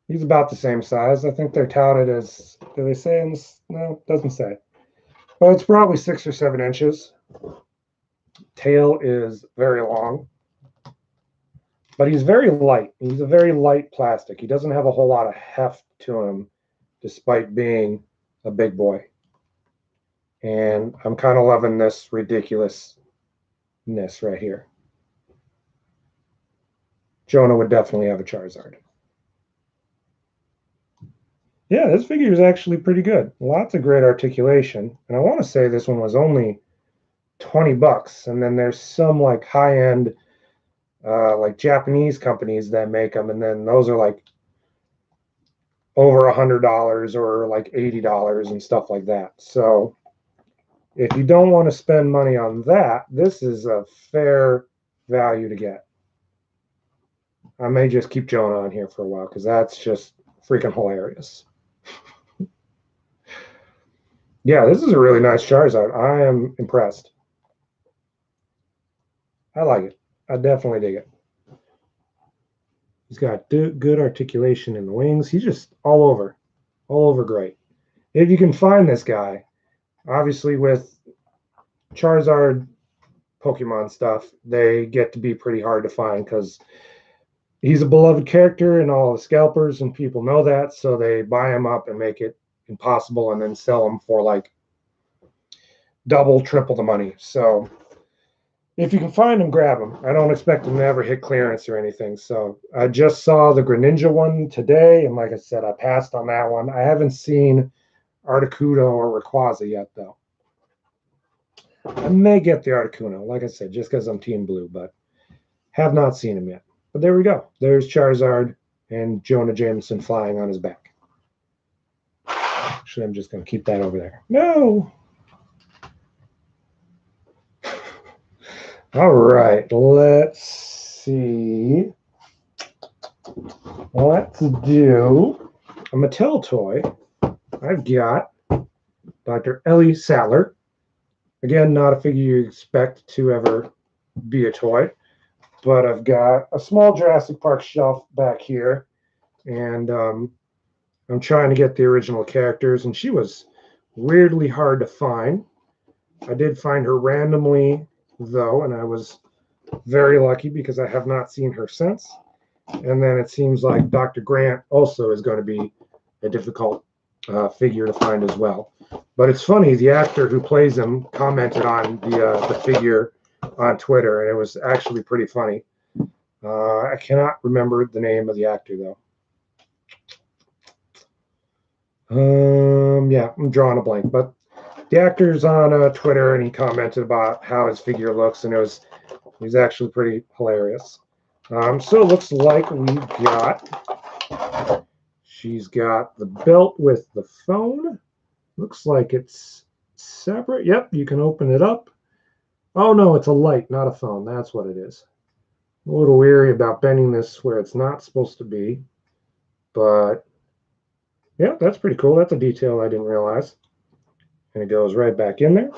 He's about the same size. I think they're touted as, do they say in this? No, it doesn't say. Well, it's probably 6 or 7 inches. Tail is very long. But he's very light. He's a very light plastic. He doesn't have a whole lot of heft to him, despite being a big boy. And I'm kind of loving this ridiculousness right here. Jonah would definitely have a Charizard. Yeah, this figure is actually pretty good. Lots of great articulation. And I want to say this one was only 20 bucks. And then there's some like high-end like Japanese companies that make them, and then those are like over $100 or like $80 and stuff like that. So if you don't want to spend money on that, this is a fair value to get. I may just keep Jonah on here for a while because that's just freaking hilarious. Yeah, this is a really nice Charizard. I am impressed. I like it. I definitely dig it. He's got good articulation in the wings. He's just all over great. If you can find this guy, obviously with Charizard Pokemon stuff, they get to be pretty hard to find because he's a beloved character and all the scalpers and people know that, so they buy him up and make it impossible and then sell him for like double, triple the money. So if you can find him, grab him. I don't expect him to ever hit clearance or anything. So I just saw the Greninja one today, and like I said, I passed on that one. I haven't seen Articuno or Rayquaza yet, though. I may get the Articuno, like I said, just because I'm Team Blue, but have not seen him yet. But there we go. There's Charizard and Jonah Jameson flying on his back. Actually, I'm just going to keep that over there. No! All right, let's see. Let's do a Mattel toy. I've got Dr. Ellie Saller. Again, not a figure you expect to ever be a toy, but I've got a small Jurassic Park shelf back here, and I'm trying to get the original characters, and she was weirdly hard to find. I did find her randomly, though, and I was very lucky because I have not seen her since. And then it seems like Dr. Grant also is going to be a difficult figure to find as well. But it's funny, the actor who plays him commented on the figure on Twitter, and it was actually pretty funny. I cannot remember the name of the actor, though. Yeah, I'm drawing a blank, but the actor's on Twitter, and he commented about how his figure looks, and it was actually pretty hilarious. So it looks like she's got the belt with the phone. Looks like it's separate. Yep, you can open it up. Oh no, it's a light, not a phone. That's what it is. I'm a little weary about bending this where it's not supposed to be, but yeah, that's pretty cool. That's a detail I didn't realize. And it goes right back in there.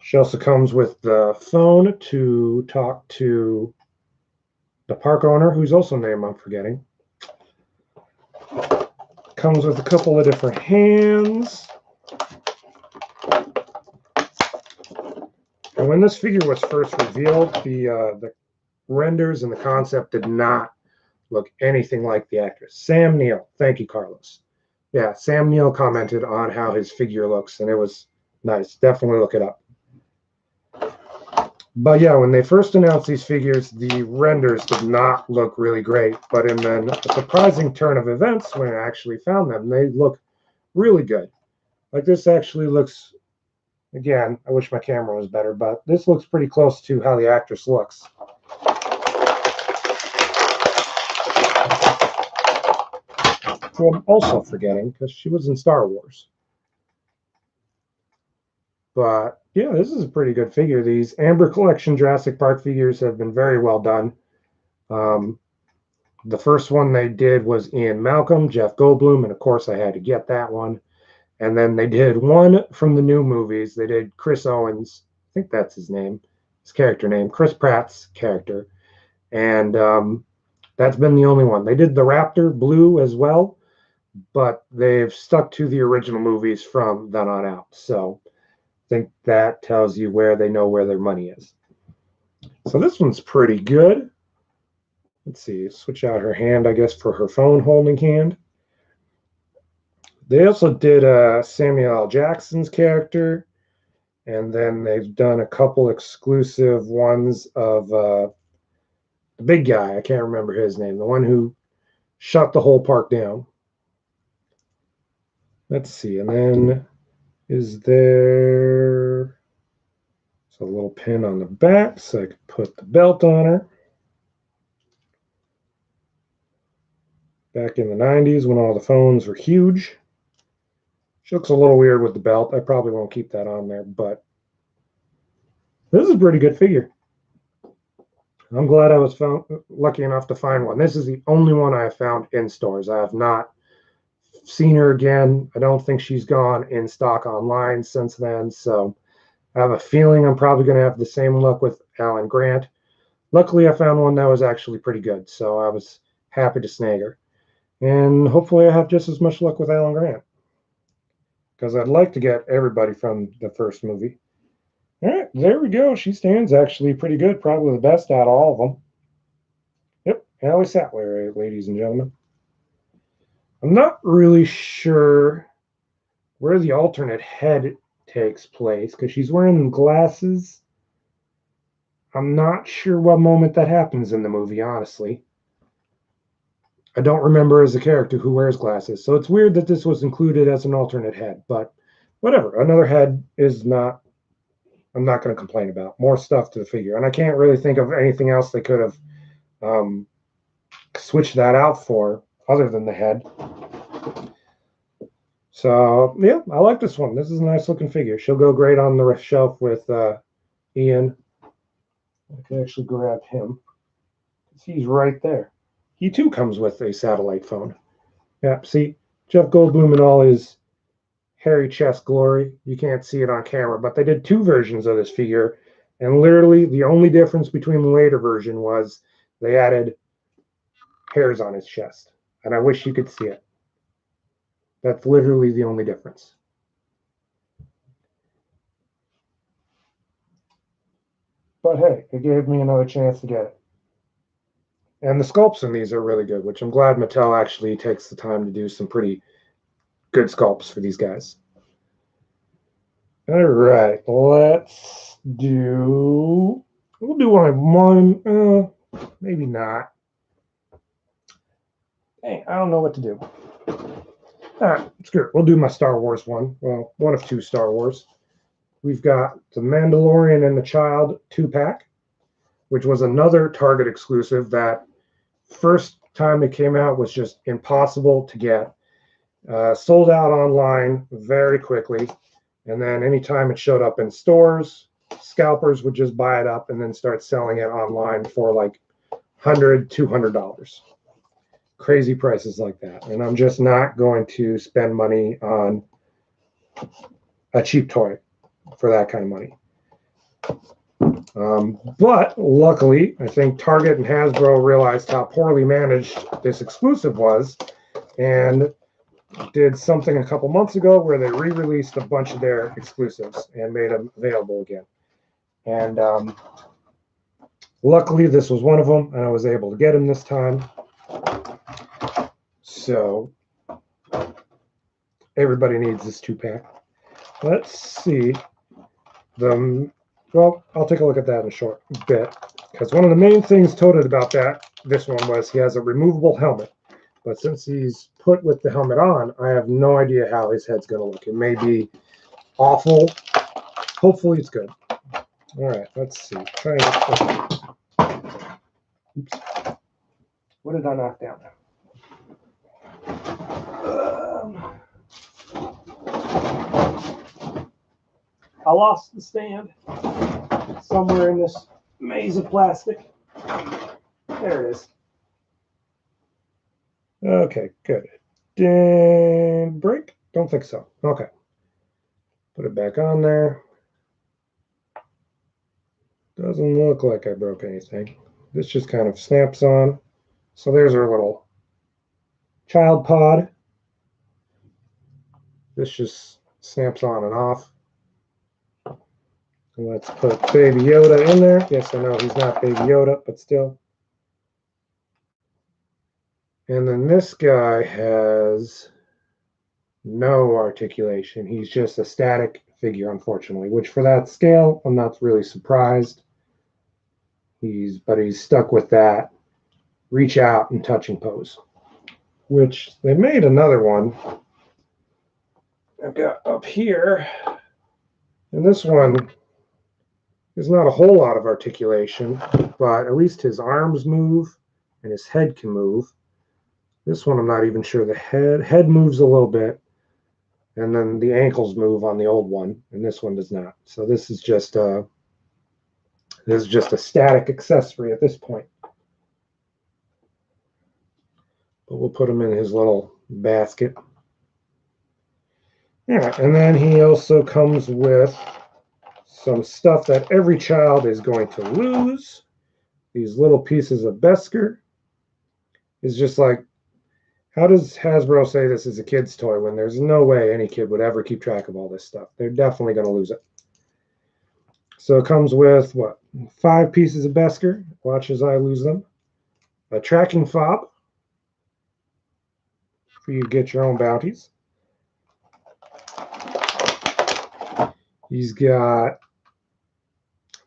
She also comes with the phone to talk to the park owner, whose also name I'm forgetting. Comes with a couple of different hands. And when this figure was first revealed, the renders and the concept did not look anything like the actress. Sam Neill. Thank you, Carlos. Yeah, Sam Neill commented on how his figure looks, and it was nice. Definitely look it up. But yeah, when they first announced these figures, the renders did not look really great. But in then a surprising turn of events, when I actually found them, they look really good. Like this actually looks, again, I wish my camera was better, but this looks pretty close to how the actress looks. Who I'm also forgetting because she was in Star Wars. But yeah, this is a pretty good figure. These Amber Collection Jurassic Park figures have been very well done. The first one they did was Ian Malcolm, Jeff Goldblum, and of course I had to get that one. And then they did one from the new movies. They did Chris Owens, I think that's his name, his character name, Chris Pratt's character. And that's been the only one. They did the Raptor Blue as well, but they've stuck to the original movies from then on out. So I think that tells you where they know where their money is. So this one's pretty good. Let's see, switch out her hand, I guess, for her phone holding hand. They also did Samuel L. Jackson's character, and then they've done a couple exclusive ones of the big guy. I can't remember his name, the one who shut the whole park down. Let's see, and then is there a little pin on the back so I could put the belt on her. Back in the 90s when all the phones were huge. She looks a little weird with the belt. I probably won't keep that on there, but this is a pretty good figure. I'm glad I was lucky enough to find one. This is the only one I have found in stores. I have not seen her again. I don't think she's gone in stock online since then, so I have a feeling I'm probably going to have the same luck with Alan Grant. Luckily, I found one that was actually pretty good, so I was happy to snag her. And hopefully I have just as much luck with Alan Grant, because I'd like to get everybody from the first movie. All right, there we go. She stands actually pretty good, probably the best out of all of them. Yep, Ellie Saller, ladies and gentlemen. I'm not really sure where the alternate head takes place, because she's wearing glasses. I'm not sure what moment that happens in the movie, honestly. I don't remember as a character who wears glasses, so it's weird that this was included as an alternate head, but whatever. Another head is not, I'm not going to complain about. More stuff to the figure, and I can't really think of anything else they could have switched that out for other than the head. So, yeah, I like this one. This is a nice looking figure. She'll go great on the shelf with Ian. I can actually grab him. He's right there. He too comes with a satellite phone. Yeah, see, Jeff Goldblum in all his hairy chest glory. You can't see it on camera, but they did two versions of this figure, and literally the only difference between the later version was they added hairs on his chest, and I wish you could see it. That's literally the only difference. But hey, it gave me another chance to get it. And the sculpts in these are really good, which I'm glad Mattel actually takes the time to do some pretty good sculpts for these guys. All right, we'll do one, maybe not. Hey, I don't know what to do. All right, screw it. We'll do my Star Wars one. Well, one of two Star Wars. We've got the Mandalorian and the Child 2-pack, which was another Target exclusive that first time it came out was just impossible to get. Sold out online very quickly. And then anytime it showed up in stores, scalpers would just buy it up and then start selling it online for like $100, $200. Crazy prices like that. And I'm just not going to spend money on a cheap toy for that kind of money. But luckily, I think Target and Hasbro realized how poorly managed this exclusive was and did something a couple months ago where they re-released a bunch of their exclusives and made them available again. And luckily, this was one of them, and I was able to get them this time. So everybody needs this 2-pack. Let's see. Well, I'll take a look at that in a short bit, because one of the main things toted about this one was he has a removable helmet. But since he's put with the helmet on, I have no idea how his head's going to look. It may be awful. Hopefully it's good. All right, let's see. Try and get oops. What did I knock down? I lost the stand somewhere in this maze of plastic. There it is. Okay, good. Break? Don't think so. Okay. Put it back on there. Doesn't look like I broke anything. This just kind of snaps on. So there's our little child pod. This just snaps on and off. And let's put Baby Yoda in there. Yes, I know he's not Baby Yoda, but still. And then this guy has no articulation. He's just a static figure, unfortunately, which for that scale, I'm not really surprised. But he's stuck with that reach out and touching pose, which they made another one. I've got up here, and this one is not a whole lot of articulation, but at least his arms move and his head can move. This one, I'm not even sure. The head moves a little bit, and then the ankles move on the old one, and this one does not. So this is just a static accessory at this point. But we'll put him in his little basket. Yeah, and then he also comes with some stuff that every child is going to lose. These little pieces of Beskar. Is just like, how does Hasbro say this is a kid's toy when there's no way any kid would ever keep track of all this stuff? They're definitely going to lose it. So it comes with, what, 5 pieces of Beskar. Watch as I lose them. A tracking fob for you to get your own bounties. He's got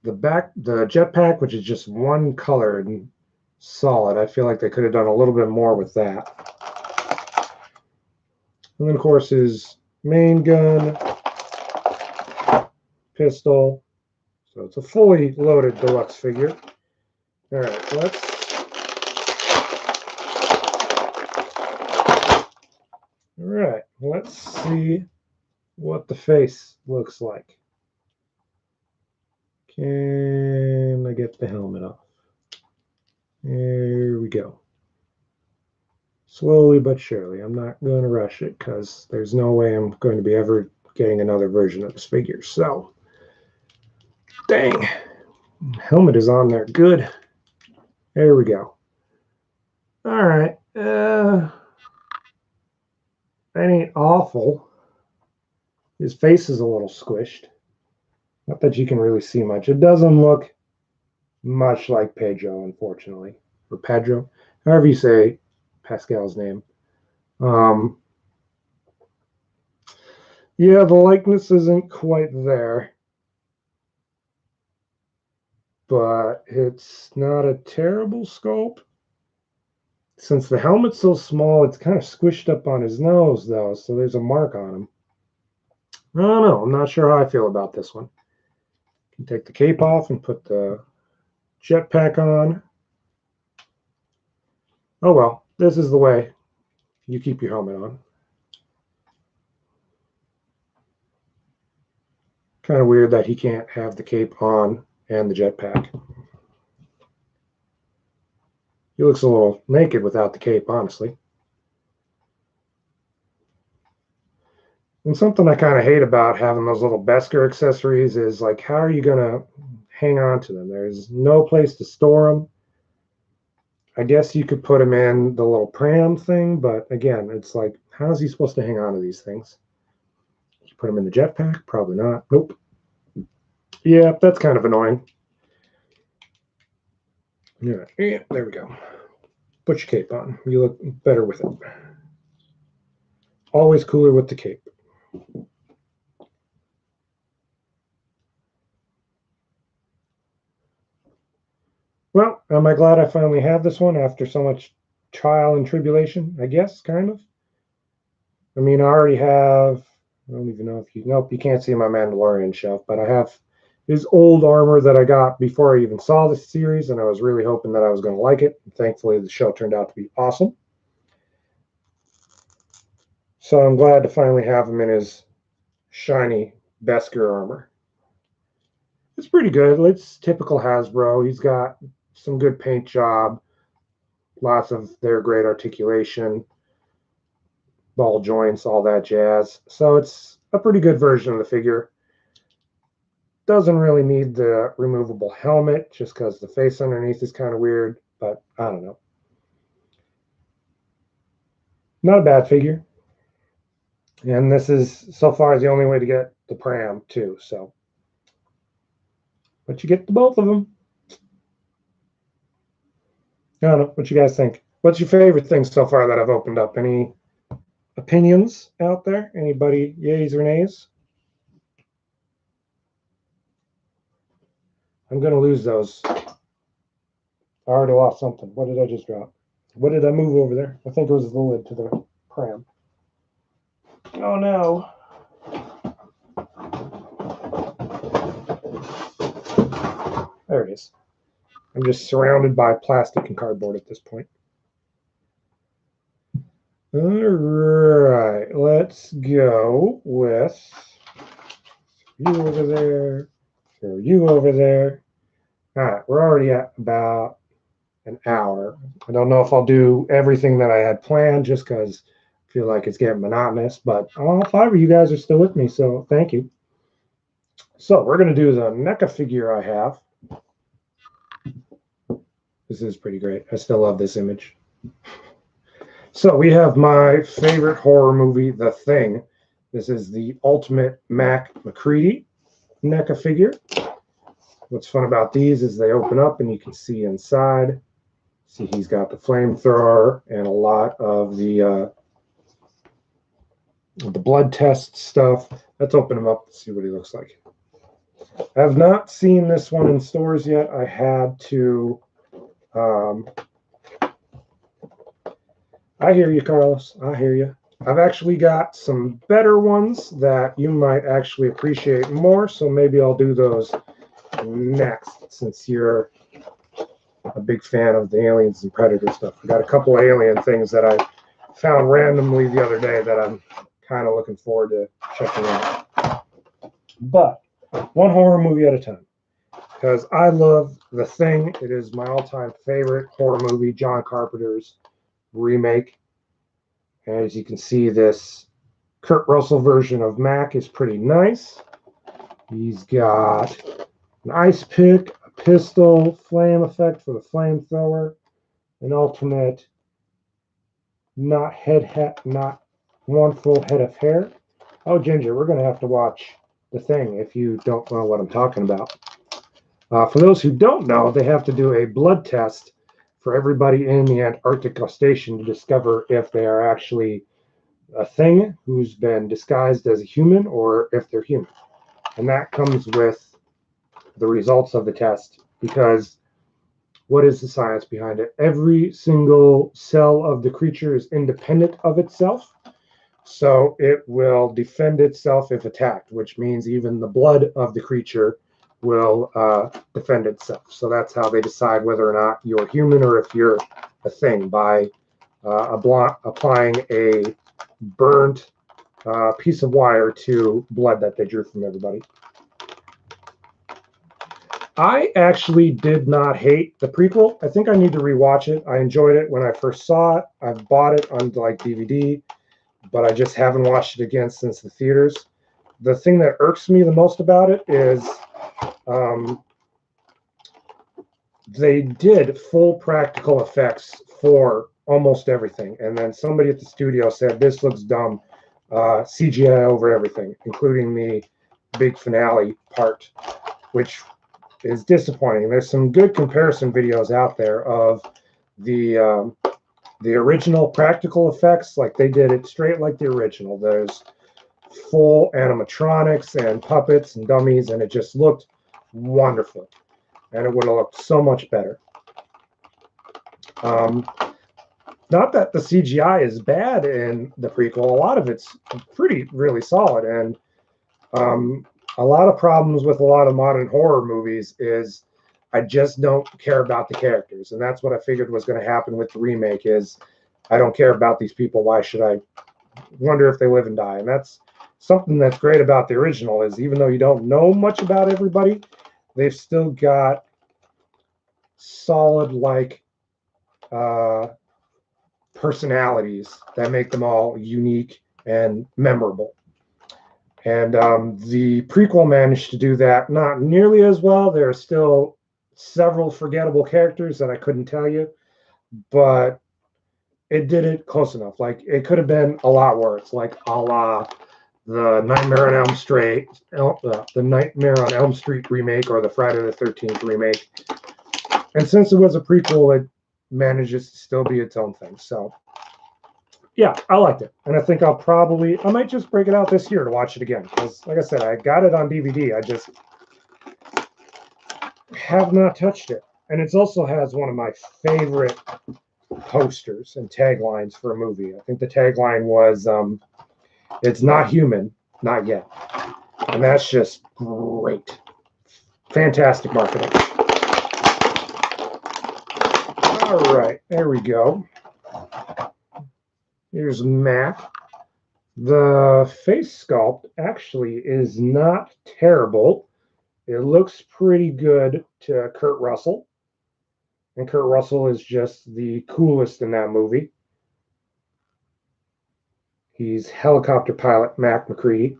the jetpack, which is just one color and solid. I feel like they could have done a little bit more with that. And then, of course, his main gun, pistol. So it's a fully loaded deluxe figure. All right, let's see what the face looks like. Can I get the helmet off? There we go. Slowly but surely. I'm not going to rush it because there's no way I'm going to be ever getting another version of this figure. So, dang. Helmet is on there. Good. There we go. All right. That ain't awful. His face is a little squished. Not that you can really see much. It doesn't look much like Pedro, unfortunately. Or Pedro. However you say Pascal's name. Yeah, the likeness isn't quite there. But it's not a terrible sculpt. Since the helmet's so small, it's kind of squished up on his nose, though, so there's a mark on him. I don't know. I'm not sure how I feel about this one. You can take the cape off and put the jetpack on. Oh, well, this is the way you keep your helmet on. Kind of weird that he can't have the cape on and the jetpack. He looks a little naked without the cape, honestly. And something I kind of hate about having those little Beskar accessories is, like, how are you going to hang on to them? There's no place to store them. I guess you could put them in the little pram thing, but again, it's like, how is he supposed to hang on to these things? You put them in the jetpack? Probably not. Nope. Yeah, that's kind of annoying. Yeah, there we go. Put your cape on. You look better with it. Always cooler with the cape. Well, am I glad I finally have this one after so much trial and tribulation? I guess, kind of. I mean, I already have, I don't even know if you, nope, you can't see my Mandalorian shelf, but I have his old armor that I got before I even saw this series, and I was really hoping that I was going to like it. Thankfully, the show turned out to be awesome. So I'm glad to finally have him in his shiny Beskar armor. It's pretty good. It's typical Hasbro. He's got some good paint job, lots of their great articulation, ball joints, all that jazz. So it's a pretty good version of the figure. Doesn't really need the removable helmet just because the face underneath is kind of weird, but I don't know. Not a bad figure. And this is, so far, the only way to get the pram, too. So, but you get the both of them. I don't know. What you guys think? What's your favorite thing so far that I've opened up? Any opinions out there? Anybody yays or nays? I'm going to lose those. I already lost something. What did I just drop? What did I move over there? I think it was the lid to the pram. Oh no. There it is. I'm just surrounded by plastic and cardboard at this point. All right, let's go with you over there, throw you over there. All right, we're already at about an hour. I don't know if I'll do everything that I had planned just because I feel like it's getting monotonous, but all 5 of you guys are still with me, so thank you. So we're going to do the NECA figure I have. This is pretty great. I still love this image. So we have my favorite horror movie, The Thing. This is the ultimate Mccready NECA figure. What's fun about these is they open up and you can see inside. See, he's got the flamethrower and a lot of the blood test stuff. Let's open him up and see what he looks like. I have not seen this one in stores yet. I had to. I hear you, Carlos. I hear you. I've actually got some better ones that you might actually appreciate more, so maybe I'll do those next, since you're a big fan of the Aliens and Predator stuff. I got a couple of alien things that I found randomly the other day that I'm kind of looking forward to checking out. But one horror movie at a time, because I love The Thing. It is my all-time favorite horror movie, John Carpenter's Remake. And as you can see, this Kurt Russell version of Mac is pretty nice. He's got an ice pick, a pistol, flame effect for the flamethrower, an alternate not one full head of hair. Oh, Ginger, we're going to have to watch The Thing if you don't know what I'm talking about. For those who don't know, they have to do a blood test for everybody in the Antarctica station to discover if they are actually a thing who's been disguised as a human or if they're human. And that comes with the results of the test, because what is the science behind it? Every single cell of the creature is independent of itself, so it will defend itself if attacked, which means even the blood of the creature will defend itself. So that's how they decide whether or not you're human or if you're a thing, by applying a burnt piece of wire to blood that they drew from everybody. I actually did not hate the prequel. I think I need to rewatch it. I enjoyed it when I first saw it. I've bought it on like DVD, but I just haven't watched it again since the theaters. The thing that irks me the most about it is they did full practical effects for almost everything, and then somebody at the studio said this looks dumb, CGI over everything, including the big finale part, which is disappointing. There's some good comparison videos out there of the original practical effects, like they did it straight like the original. There's full animatronics and puppets and dummies, and it just looked wonderful, and it would have looked so much better. Not that the CGI is bad in the prequel. A lot of it's really solid, and a lot of problems with a lot of modern horror movies is I just don't care about the characters, and that's what I figured was going to happen with the remake. Is I don't care about these people. Why should I wonder if they live and die? And that's something that's great about the original, is even though you don't know much about everybody, they've still got solid personalities that make them all unique and memorable. And the prequel managed to do that not nearly as well. There are still several forgettable characters that I couldn't tell you, but it did it close enough. Like, it could have been a lot worse, like a la the Nightmare on Elm Street, the Nightmare on Elm Street remake, or the Friday the 13th remake. And since it was a prequel, it manages to still be its own thing. So yeah, I liked it. And I think I might just break it out this year to watch it again. Because, like I said, I got it on DVD. I just have not touched it. And it also has one of my favorite posters and taglines for a movie. I think the tagline was, it's not human, not yet. And that's just great. Fantastic marketing. All right, there we go. Here's Mac. The face sculpt actually is not terrible. It looks pretty good to Kurt Russell. And Kurt Russell is just the coolest in that movie. He's helicopter pilot Mac Mccready.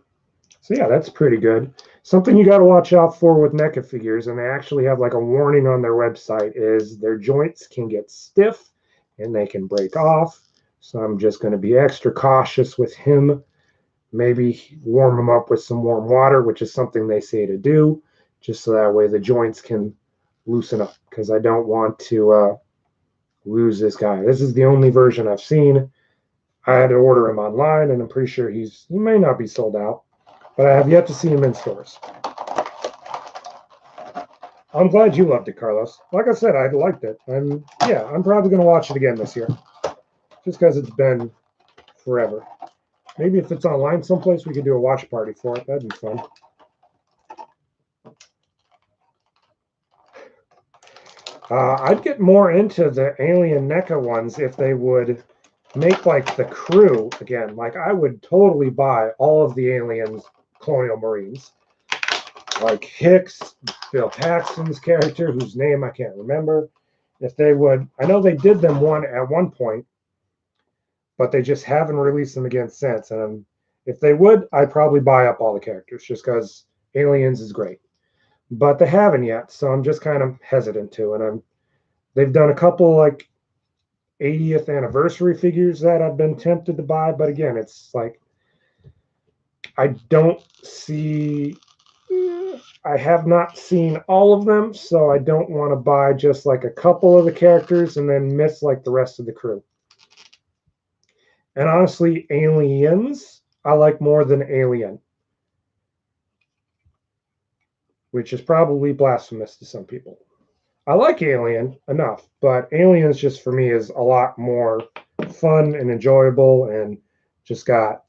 So yeah, that's pretty good. Something you got to watch out for with NECA figures, and they actually have like a warning on their website, is their joints can get stiff and they can break off. So I'm just going to be extra cautious with him. Maybe warm him up with some warm water, which is something they say to do, just so that way the joints can loosen up, because I don't want to lose this guy. This is the only version I've seen. I had to order him online, and I'm pretty sure he may not be sold out, but I have yet to see him in stores. I'm glad you loved it, Carlos. Like I said, I liked it. I'm probably going to watch it again this year, just because it's been forever. Maybe if it's online someplace, we could do a watch party for it. That'd be fun. I'd get more into the Alien NECA ones if they would make like the crew again. Like I would totally buy all of the Aliens Colonial Marines. Like Hicks, Bill Paxton's character, whose name I can't remember. If they would, I know they did them at one point, but they just haven't released them again since. And if they would, I'd probably buy up all the characters just because Aliens is great. But they haven't yet, so I'm just kind of hesitant to. And they've done a couple like 80th anniversary figures that I've been tempted to buy, but again, it's like I have not seen all of them, so I don't want to buy just like a couple of the characters and then miss like the rest of the crew. And honestly, Aliens I like more than Alien, which is probably blasphemous to some people. I like Alien enough, but Aliens just for me is a lot more fun and enjoyable and just got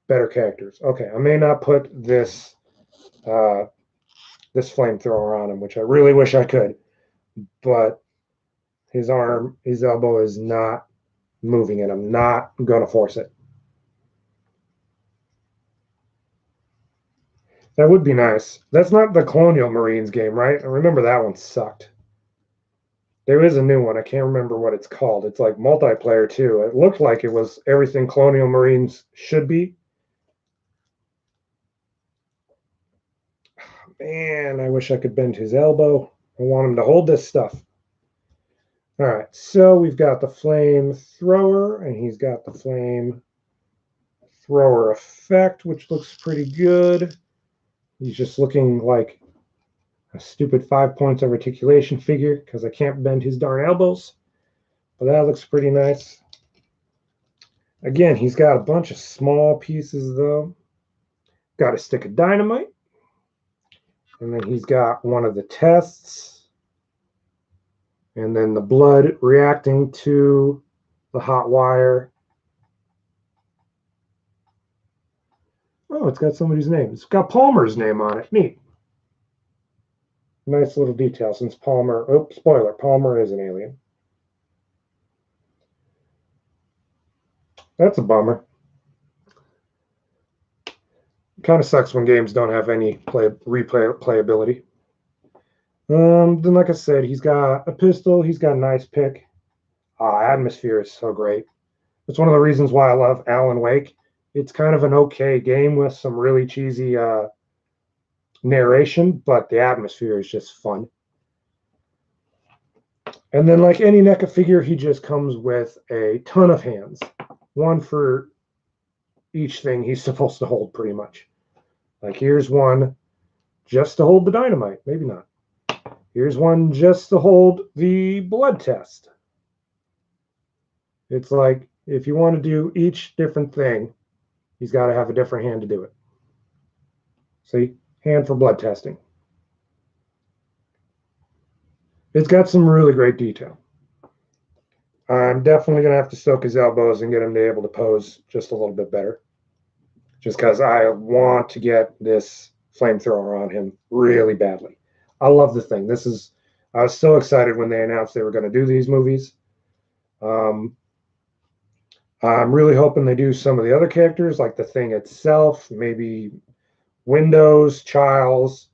better characters. Okay, I may not put this this flamethrower on him, which I really wish I could, but his elbow is not moving, and I'm not going to force it. That would be nice. That's not the Colonial Marines game, right? I remember that one sucked. There is a new one. I can't remember what it's called. It's like multiplayer too. It looked like it was everything Colonial Marines should be. Man, I wish I could bend his elbow. I want him to hold this stuff. All right, so we've got the flamethrower, and he's got the flamethrower effect, which looks pretty good. He's just looking like a stupid 5 points of articulation figure because I can't bend his darn elbows. But that looks pretty nice. Again, he's got a bunch of small pieces, though. Got a stick of dynamite. And then he's got one of the tests. And then the blood reacting to the hot wire. Oh, it's got somebody's name. It's got Palmer's name on it. Neat. Nice little detail since Palmer, spoiler, Palmer is an alien. That's a bummer. Kind of sucks when games don't have any replayability. Then, like I said, he's got a pistol. He's got a nice pick. Atmosphere is so great. It's one of the reasons why I love Alan Wake. It's kind of an okay game with some really cheesy narration, but the atmosphere is just fun. And then, like any NECA figure, he just comes with a ton of hands. One for each thing he's supposed to hold, pretty much. Like, here's one just to hold the dynamite. Maybe not. Here's one just to hold the blood test. It's like if you want to do each different thing, he's got to have a different hand to do it. See, hand for blood testing. It's got some really great detail. I'm definitely going to have to soak his elbows and get him to be able to pose just a little bit better. Just because I want to get this flamethrower on him really badly. I love the thing. I was so excited when they announced they were going to do these movies. I'm really hoping they do some of the other characters, like the thing itself, maybe Windows, Childs,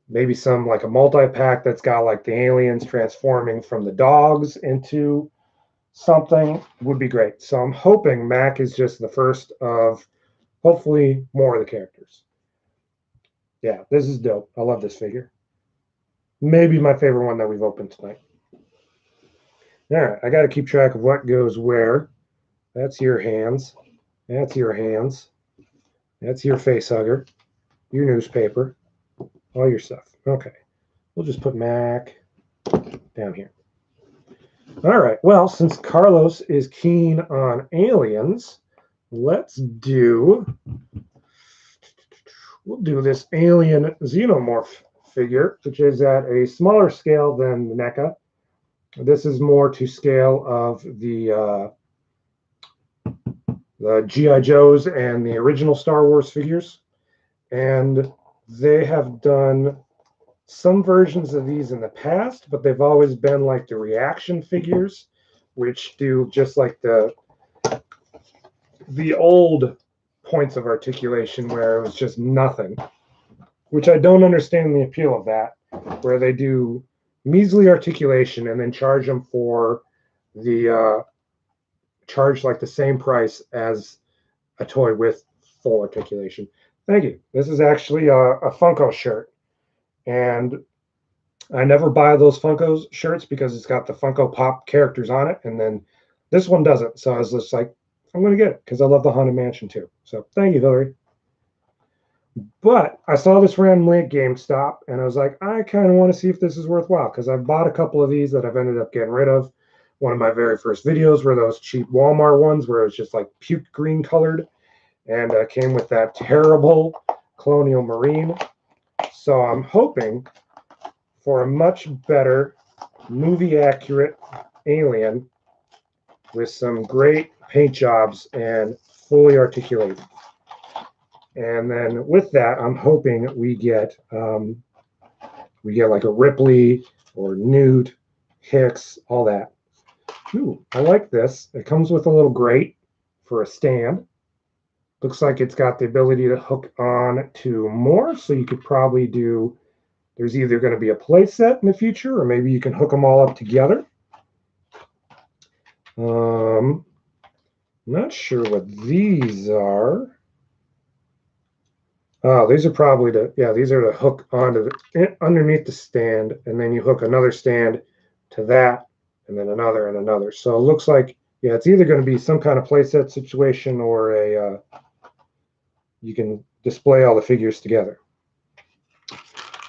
maybe some like a multi-pack that's got like the aliens transforming from the dogs into something would be great. So I'm hoping Mac is just the first of hopefully more of the characters. Yeah, this is dope. I love this figure. Maybe my favorite one that we've opened tonight. All right, I got to keep track of what goes where. That's your hands. That's your hands. That's your face hugger. Your newspaper. All your stuff. Okay. We'll just put Mac down here. All right. Well, since Carlos is keen on aliens, we'll do this alien Xenomorph figure, which is at a smaller scale than the Neca. This is more to scale of the G.I. Joes and the original Star Wars figures. And they have done some versions of these in the past, but they've always been like the reaction figures, which do just like the old points of articulation where it was just nothing, which I don't understand the appeal of that, where they do measly articulation and then charge them for the charge like the same price as a toy with full articulation. Thank you. This is actually a Funko shirt. And I never buy those Funko shirts because it's got the Funko Pop characters on it. And then this one doesn't. So I was just like, I'm going to get it because I love the Haunted Mansion too. So thank you, Hillary. But I saw this randomly at GameStop and I was like, I kind of want to see if this is worthwhile because I've bought a couple of these that I've ended up getting rid of. One of my very first videos were those cheap Walmart ones where it was just like puke green colored and came with that terrible Colonial Marine. So I'm hoping for a much better movie accurate alien with some great paint jobs and fully articulated. And then with that, I'm hoping we get like a Ripley or Newt, Hicks, all that. Ooh, I like this. It comes with a little grate for a stand. Looks like it's got the ability to hook on to more, so you could probably do, there's either going to be a play set in the future, or maybe you can hook them all up together. Not sure what these are. Oh, these are probably these are to hook onto underneath the stand, and then you hook another stand to that, and then another and another. So it looks like, yeah, it's either going to be some kind of playset situation or a you can display all the figures together.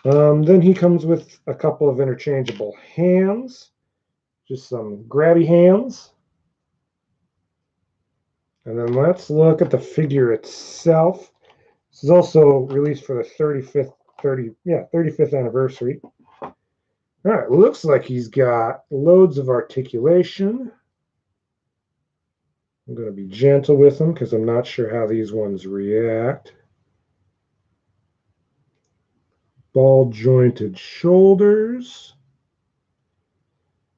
Then he comes with a couple of interchangeable hands, just some grabby hands. And then let's look at the figure itself. This is also released for the 35th anniversary. All right, looks like he's got loads of articulation. I'm going to be gentle with him because I'm not sure how these ones react. Ball jointed shoulders.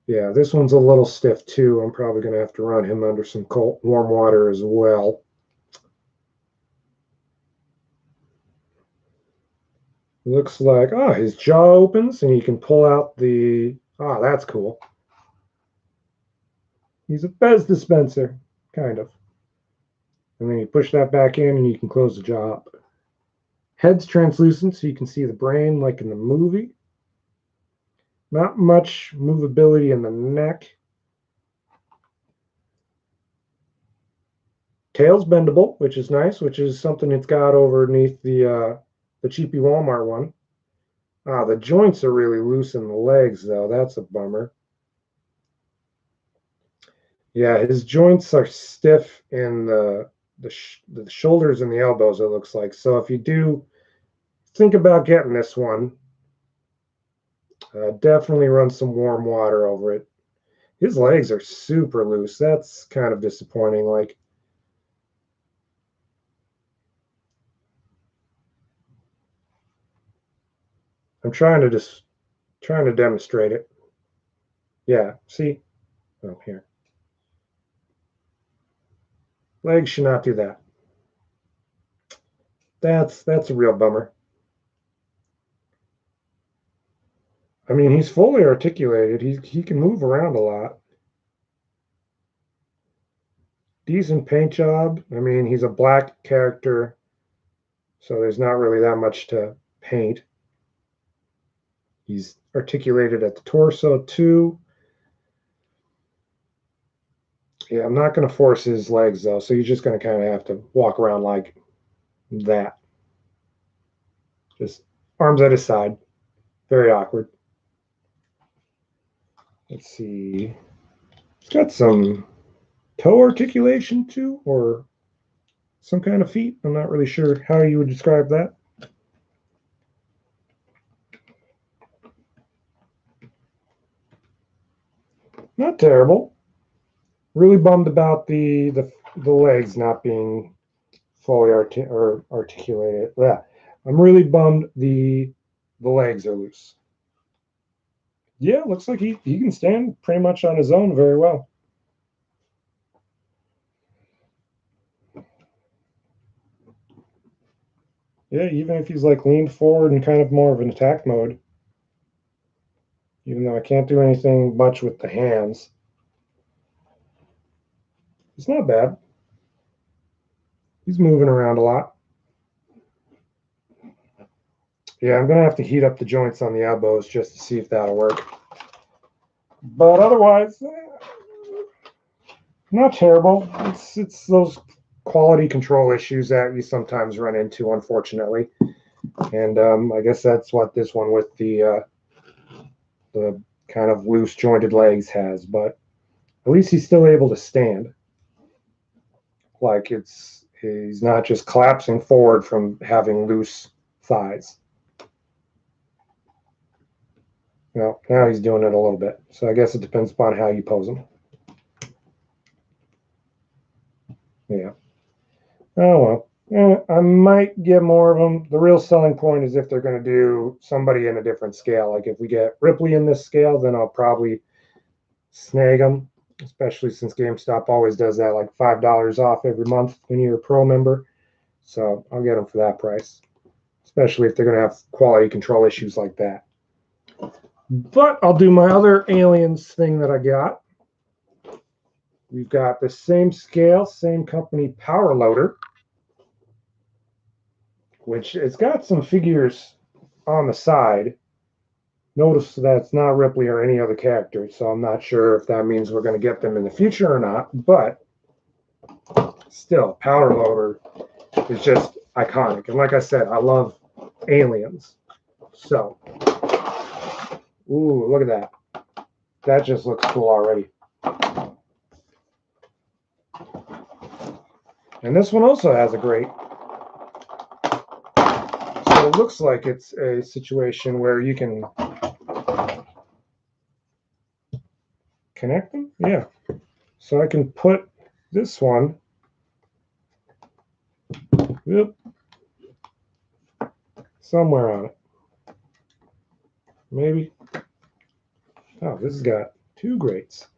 Yeah, this one's a little stiff too. I'm probably going to have to run him under some cold, warm water as well. Looks like, his jaw opens and you can pull out that's cool. He's a Fez dispenser, kind of. And then you push that back in and you can close the jaw up. Head's translucent so you can see the brain like in the movie. Not much movability in the neck. Tail's bendable, which is nice, which is something it's got underneath the cheapy Walmart one. The joints are really loose in the legs, though. That's a bummer. Yeah, his joints are stiff in the shoulders and the elbows, it looks like. So if you do think about getting this one, definitely run some warm water over it. His legs are super loose. That's kind of disappointing. Like, I'm trying to demonstrate it. Yeah, see? Oh, here. Legs should not do that. That's a real bummer. I mean, he's fully articulated. He can move around a lot. Decent paint job. I mean, he's a black character, so there's not really that much to paint. He's articulated at the torso too. Yeah, I'm not going to force his legs though, so you're just going to kind of have to walk around like that. Just arms at his side. Very awkward. Let's see. He's got some toe articulation too, or some kind of feet. I'm not really sure how you would describe that. Not terrible. Really bummed about the legs not being fully articulated. Yeah, I'm really bummed the legs are loose. Yeah, looks like he can stand pretty much on his own very well. Yeah, even if he's like leaned forward and kind of more of an attack mode, even though I can't do anything much with the hands, it's not bad. He's moving around a lot. Yeah, I'm gonna have to heat up the joints on the elbows just to see if that'll work. But otherwise, not terrible. It's those quality control issues that you sometimes run into, unfortunately. And I guess that's what this one with the kind of loose jointed legs has. But at least he's still able to stand. Like he's not just collapsing forward from having loose thighs. Well, now he's doing it a little bit. So I guess it depends upon how you pose him. Yeah. Oh well. I might get more of them. The real selling point is if they're going to do somebody in a different scale. Like if we get Ripley in this scale, then I'll probably snag them, especially since GameStop always does that, like $5 off every month when you're a pro member. So I'll get them for that price, especially if they're going to have quality control issues like that. But I'll do my other Aliens thing that I got. We've got the same scale, same company power loader, which it's got some figures on the side. Notice that it's not Ripley or any other character, so I'm not sure if that means we're going to get them in the future or not, but still, power loader is just iconic. And like I said, I love Aliens. So, ooh, look at that. That just looks cool already. And this one also has a grate. So it looks like it's a situation where you can connect them. Yeah. So I can put this one, whoop, somewhere on it. Maybe. Oh, this has got two grates.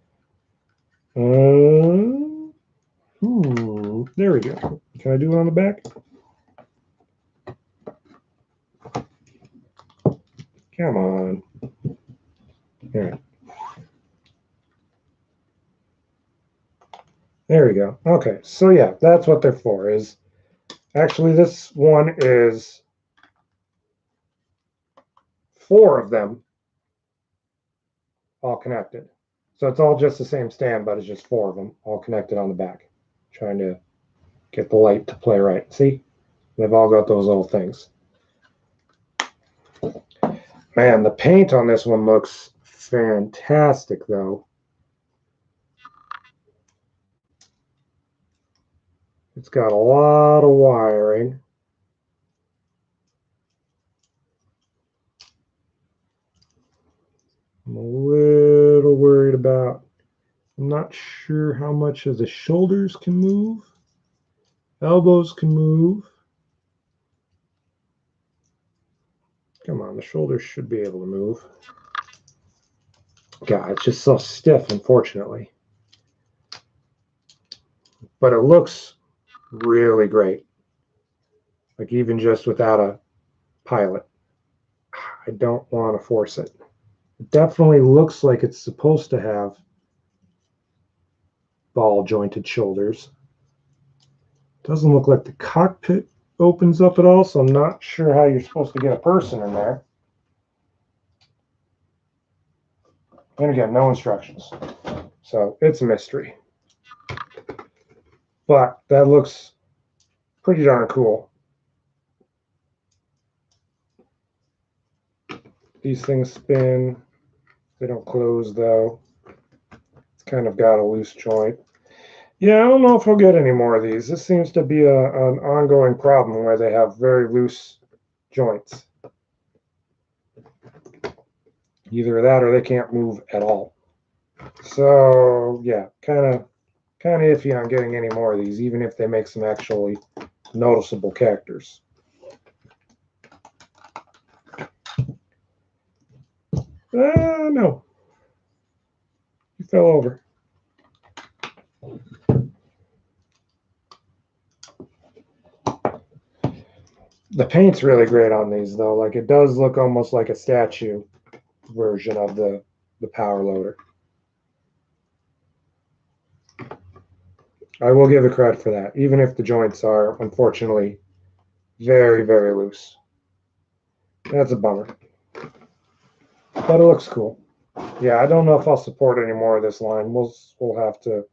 Ooh, there we go. Can I do it on the back? Come on. All right. There we go. Okay, so yeah, that's what they're for. Is actually this one is 4 of them all connected. So it's all just the same stand, but it's just 4 of them all connected on the back. Trying to get the light to play right. See? They've all got those little things. Man, the paint on this one looks fantastic, though. It's got a lot of wiring. I'm a little worried about, I'm not sure how much of the shoulders can move. Elbows can move. Come on, the shoulders should be able to move. God, it's just so stiff, unfortunately. But it looks really great. Like even just without a pilot. I don't want to force it. It definitely looks like it's supposed to have ball jointed shoulders. Doesn't look like the cockpit opens up at all, so I'm not sure how you're supposed to get a person in there. And again, no instructions. So it's a mystery. But that looks pretty darn cool. These things spin. They don't close though. It's kind of got a loose joint. Yeah, I don't know if we'll get any more of these. This seems to be an ongoing problem where they have very loose joints. Either that or they can't move at all. So yeah, kind of iffy on getting any more of these, even if they make some actually noticeable characters. No. You fell over. The paint's really great on these, though. Like, it does look almost like a statue version of the power loader. I will give it credit for that, even if the joints are, unfortunately, very, very loose. That's a bummer. But it looks cool. Yeah, I don't know if I'll support any more of this line. We'll have to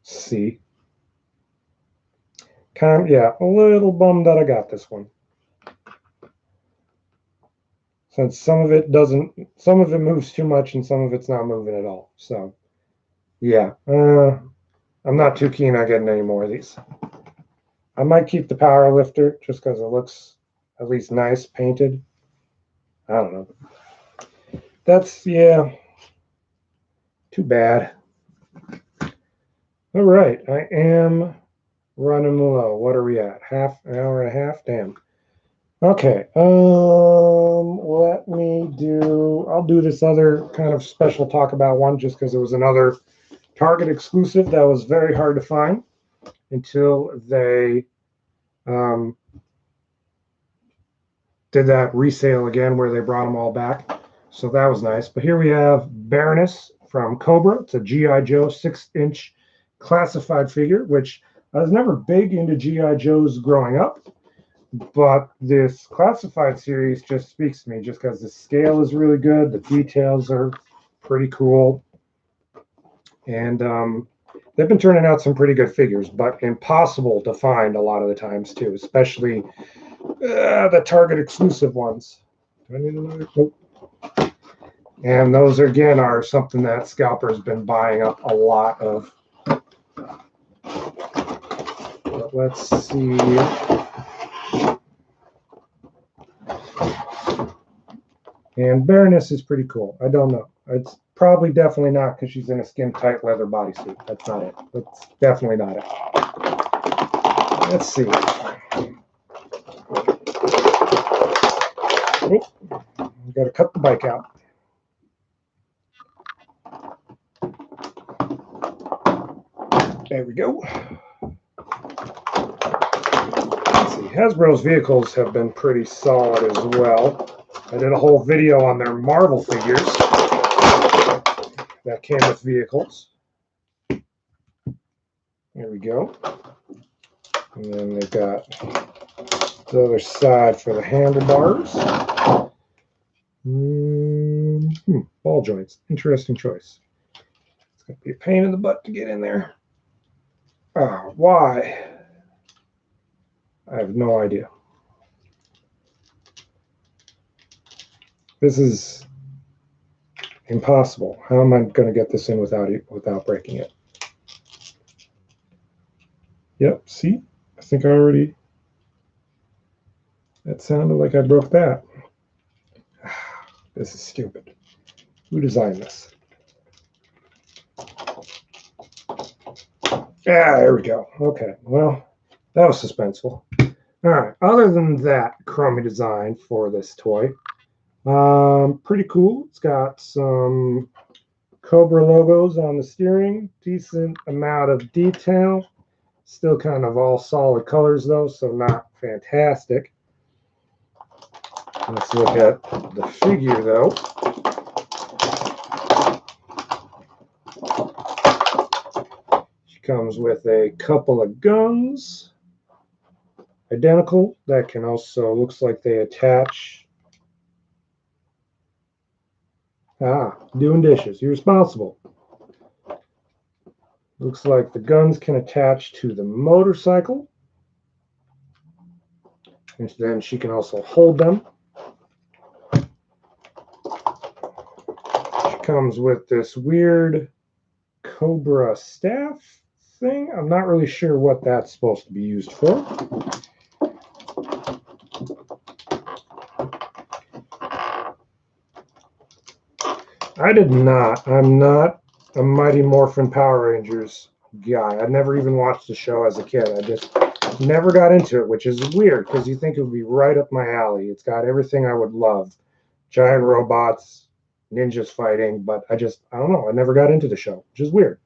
see. Yeah, a little bummed that I got this one. Since some of it moves too much and some of it's not moving at all. So, yeah, I'm not too keen on getting any more of these. I might keep the power lifter just because it looks at least nice painted. I don't know. That's, yeah, too bad. All right, I am running low. What are we at? An hour and a half? Damn. Okay, I'll do this other kind of special talk about one just because it was another Target exclusive that was very hard to find until they did that resale again where they brought them all back. So that was nice. But here we have Baroness from Cobra. It's a G.I. Joe 6-inch classified figure, which I was never big into G.I. Joes growing up. But this classified series just speaks to me just because the scale is really good. The details are pretty cool. And they've been turning out some pretty good figures, but impossible to find a lot of the times too, especially the Target exclusive ones. Do I need another? Nope. And those again are something that Scalper's been buying up a lot of. But let's see. And Baroness is pretty cool. I don't know. It's probably definitely not because she's in a skin-tight leather bodysuit. That's not it. That's definitely not it. Let's see. Oh, I've got to cut the bike out. There we go. Let's see. Hasbro's vehicles have been pretty solid as well. I did a whole video on their Marvel figures that came with vehicles. There we go. And then they've got the other side for the handlebars. Ball joints. Interesting choice. It's going to be a pain in the butt to get in there. Why? I have no idea. This is impossible. How am I going to get this in without breaking it? Yep, see? I think I already... That sounded like I broke that. This is stupid. Who designed this? Yeah, there we go. Okay, well, that was suspenseful. All right, other than that crummy design for this toy, pretty cool. It's got some Cobra logos on the steering, decent amount of detail. Still kind of all solid colors though, so not fantastic. Let's look at the figure though. She comes with a couple of guns, identical. That can also, looks like they attach. Doing dishes. You're responsible. Looks like the guns can attach to the motorcycle. And then she can also hold them. She comes with this weird Cobra staff thing. I'm not really sure what that's supposed to be used for. I'm not a Mighty Morphin Power Rangers guy. I never even watched the show as a kid. I just never got into it, which is weird because you think it would be right up my alley. It's got everything I would love. Giant robots, ninjas fighting, but I don't know. I never got into the show, which is weird.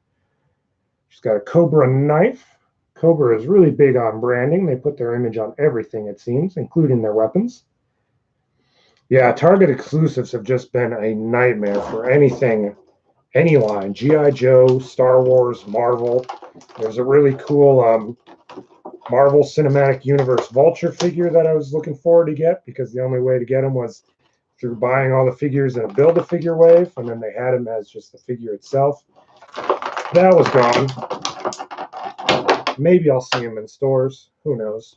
She's got a Cobra knife. Cobra is really big on branding. They put their image on everything, it seems, including their weapons. Yeah, Target exclusives have just been a nightmare for anything, any line. G.I.Joe, Star Wars, Marvel. There's a really cool Marvel Cinematic Universe Vulture figure that I was looking forward to get because the only way to get him was through buying all the figures in a Build-A-Figure wave, and then they had him as just the figure itself. That was gone. Maybe I'll see him in stores. Who knows?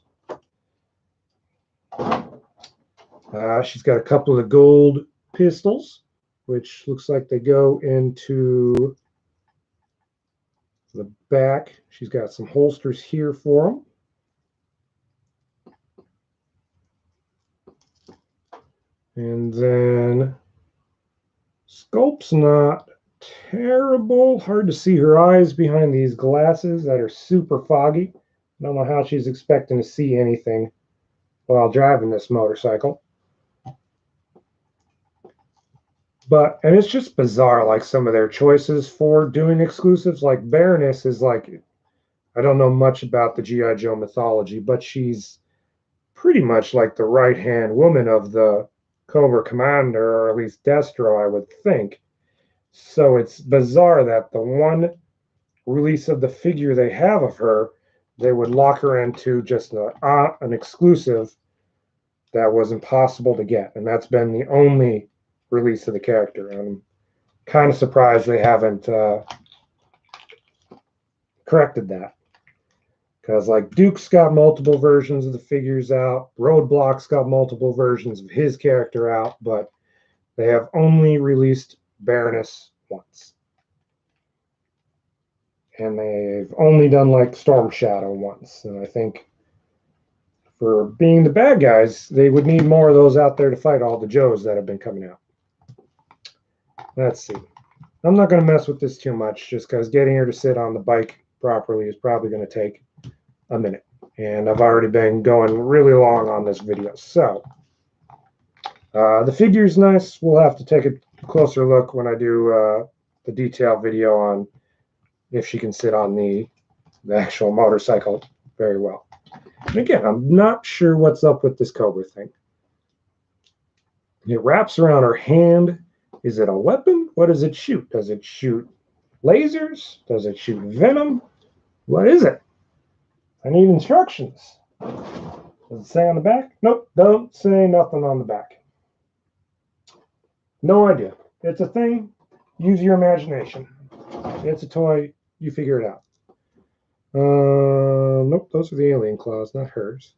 She's got a couple of gold pistols, which looks like they go into the back. She's got some holsters here for them. And then sculpt's not terrible. Hard to see her eyes behind these glasses that are super foggy. I don't know how she's expecting to see anything while driving this motorcycle. And it's just bizarre, like some of their choices for doing exclusives. Like Baroness is like, I don't know much about the G.I. Joe mythology, but she's pretty much like the right-hand woman of the Cobra Commander, or at least Destro, I would think. So it's bizarre that the one release of the figure they have of her, they would lock her into just an exclusive that was impossible to get. And that's been the only release of the character. I'm kind of surprised they haven't corrected that. Because like Duke's got multiple versions of the figures out, Roadblock's got multiple versions of his character out, but they have only released Baroness once. And they've only done like Storm Shadow once. And I think for being the bad guys, they would need more of those out there to fight all the Joes that have been coming out. Let's see. I'm not going to mess with this too much just because getting her to sit on the bike properly is probably going to take a minute. And I've already been going really long on this video. So the figure's nice. We'll have to take a closer look when I do the detail video on if she can sit on the actual motorcycle very well. And again, I'm not sure what's up with this Cobra thing. It wraps around her hand. Is it a weapon? What does it shoot? Does it shoot lasers? Does it shoot venom? What is it? I need instructions. Does it say on the back? Nope, don't say nothing on the back. No idea. It's a thing. Use your imagination. It's a toy. You figure it out. Nope, those are the alien claws, not hers.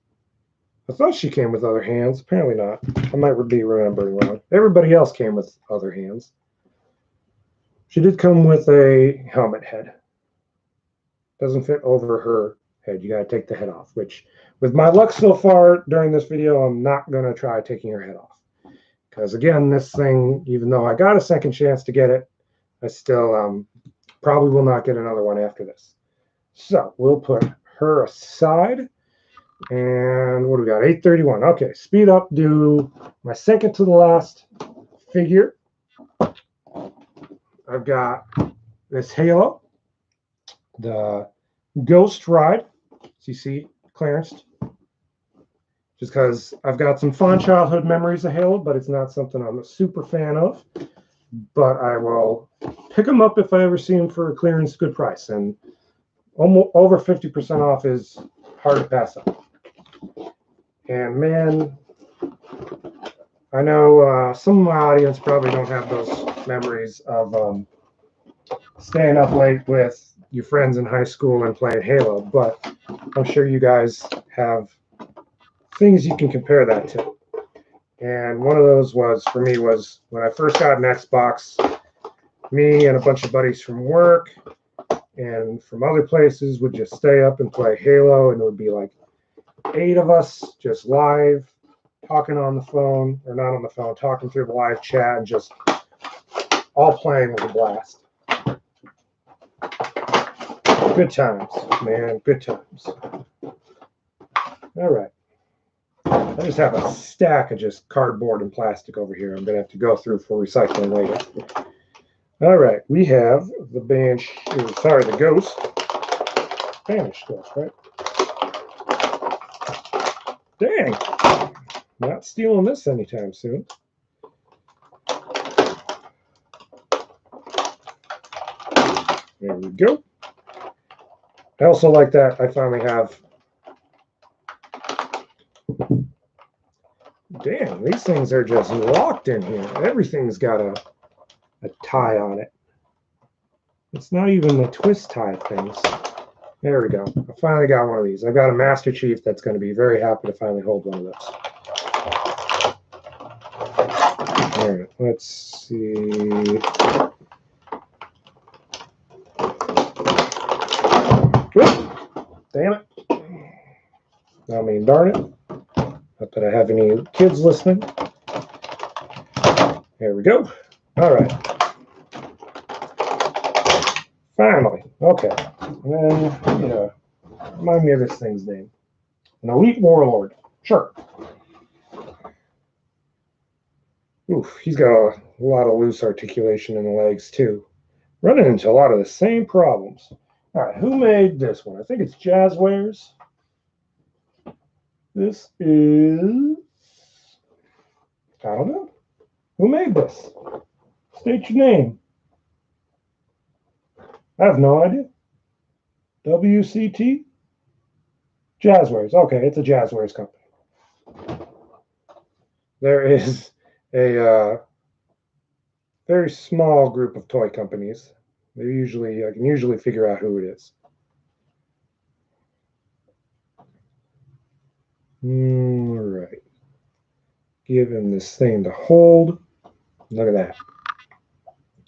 I thought she came with other hands. Apparently not. I might be remembering wrong. Everybody else came with other hands. She did come with a helmet head. Doesn't fit over her head. You got to take the head off, which with my luck so far during this video, I'm not going to try taking her head off. Because again, this thing, even though I got a second chance to get it, I still probably will not get another one after this. So we'll put her aside. And what do we got? 831. Okay, speed up, do my second to the last figure. I've got this Halo, the Ghost Ride. So you see, Clarence. Just because I've got some fond childhood memories of Halo, but it's not something I'm a super fan of. But I will pick them up if I ever see them for a clearance good price. And almost over 50% off is hard to pass up. And man, I know some of my audience probably don't have those memories of staying up late with your friends in high school and playing Halo, but I'm sure you guys have things you can compare that to. And one of those was, for me, was when I first got an Xbox, me and a bunch of buddies from work and from other places would just stay up and play Halo, and it would be like 8 of us just live, talking on the phone, or not on the phone, talking through the live chat, and just all playing with a blast. Good times, man, good times. All right. I just have a stack of just cardboard and plastic over here I'm going to have to go through for recycling later. All right, we have the the Ghost. Banished Ghost, right? Dang. Not stealing this anytime soon. There we go. I also like that I finally have... Damn, these things are just locked in here. Everything's got a tie on it. It's not even the twist tie things. There we go. I finally got one of these. I've got a Master Chief that's going to be very happy to finally hold one of those. All right, let's see. Damn it. I mean, darn it. Not that I have any kids listening. There we go. All right. Finally. Okay. And then, remind me of this thing's name. An elite warlord. Sure. Oof, he's got a lot of loose articulation in the legs, too. Running into a lot of the same problems. All right, who made this one? I think it's Jazzwares. This is... I don't know. Who made this? State your name. I have no idea. WCT? Jazzwares. Okay, it's a Jazzwares company. There is a very small group of toy companies. I can usually figure out who it is. All right. Give him this thing to hold. Look at that.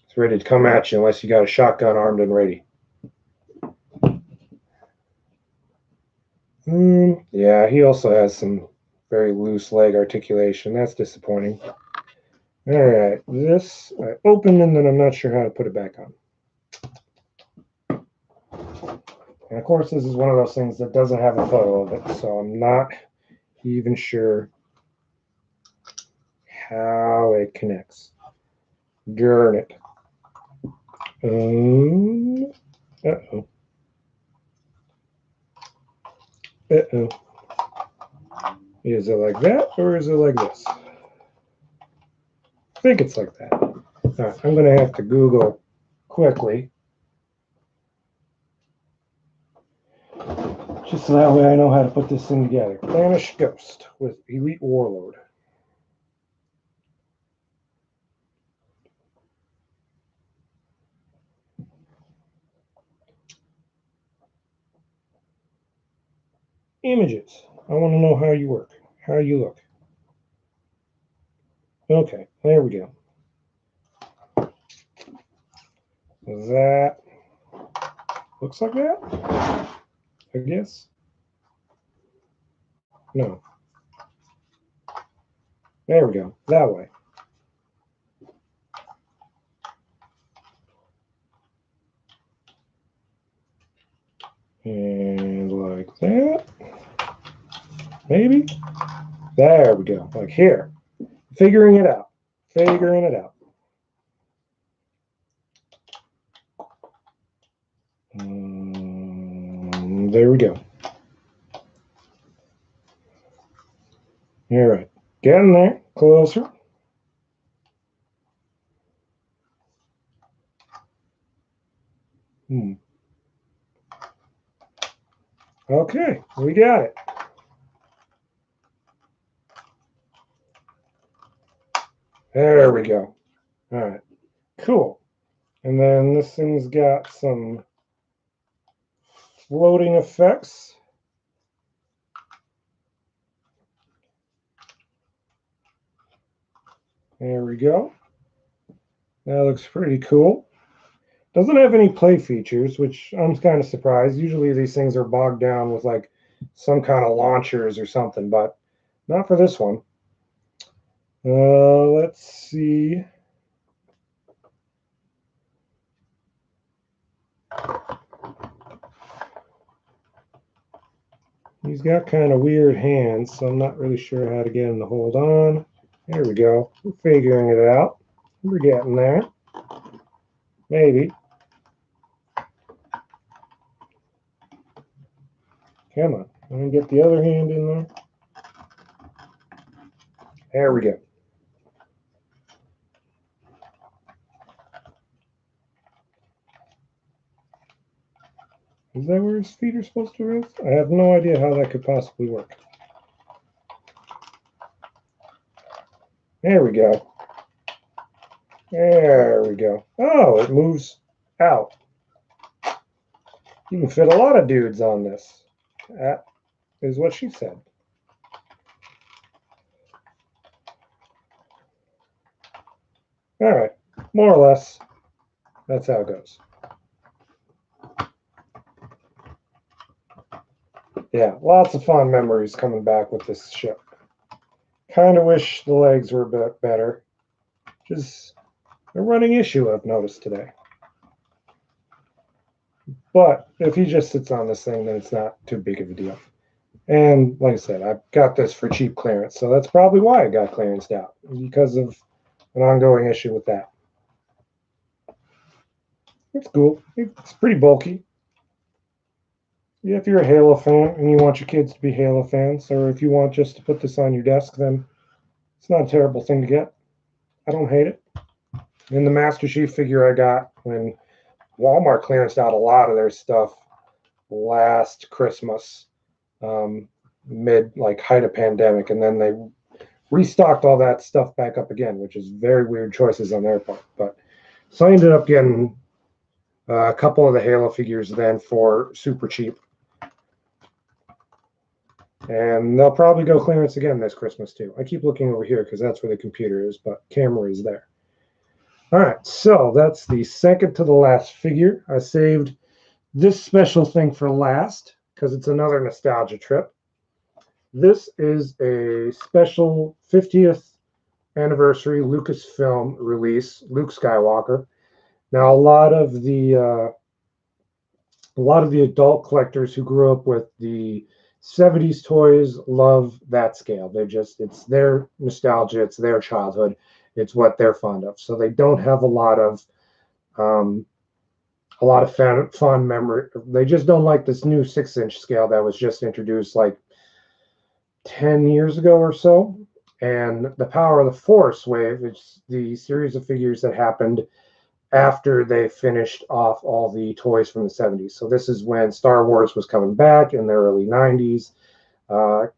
It's ready to come at you unless you got a shotgun armed and ready. Yeah, he also has some very loose leg articulation. That's disappointing. All right, this I opened and then I'm not sure how to put it back on. And of course, this is one of those things that doesn't have a photo of it, so I'm not even sure how it connects. Darn it. Uh-oh. Uh-oh. Is it like that, or is it like this? I think it's like that. All right, I'm going to have to Google quickly. Just so that way I know how to put this thing together. Banished Ghost with Elite Warlord. Images. I want to know how you work, how you look. Okay, there we go. That looks like that. I guess. No. There we go. That way. And like that. Maybe. There we go. Like here. Figuring it out. Figuring it out. There we go. All right. Getting there. Closer. Okay. We got it. There we go. All right. Cool. And then this thing's got some floating effects. There we go. That looks pretty cool. Doesn't have any play features, which I'm kind of surprised. Usually these things are bogged down with like some kind of launchers or something, but not for this one. Let's see. He's got kind of weird hands, so I'm not really sure how to get him to hold on. There we go. We're figuring it out. We're getting there. Maybe. Come on. Let me get the other hand in there. There we go. Is that where his feet are supposed to rest? I have no idea how that could possibly work. There we go. There we go. Oh, it moves out. You can fit a lot of dudes on this. That is what she said. All right. More or less, that's how it goes. Yeah, lots of fond memories coming back with this ship. Kind of wish the legs were a bit better. Just a running issue I've noticed today. But if he just sits on this thing, then it's not too big of a deal. And like I said, I got this for cheap clearance, so that's probably why it got clearanced out, because of an ongoing issue with that. It's cool. It's pretty bulky. Yeah, if you're a Halo fan and you want your kids to be Halo fans, or if you want just to put this on your desk, then it's not a terrible thing to get. I don't hate it. And the Master Chief figure I got when Walmart clearanced out a lot of their stuff last Christmas, mid like height of pandemic, and then they restocked all that stuff back up again, which is very weird choices on their part. But so I ended up getting a couple of the Halo figures then for super cheap. And they'll probably go clearance again this Christmas too. I keep looking over here because that's where the computer is, but camera is there. All right, so that's the second to the last figure. I saved this special thing for last because it's another nostalgia trip. This is a special 50th anniversary Lucasfilm release, Luke Skywalker. Now, a lot of the adult collectors who grew up with the 70s toys love that scale. It's their nostalgia, it's their childhood, it's what they're fond of. So they don't have a lot of fond memory. They just don't like this new 6-inch scale that was just introduced like 10 years ago or so. And the Power of the Force wave, it's the series of figures that happened after they finished off all the toys from the 70s. So this is when Star Wars was coming back in the early 90s.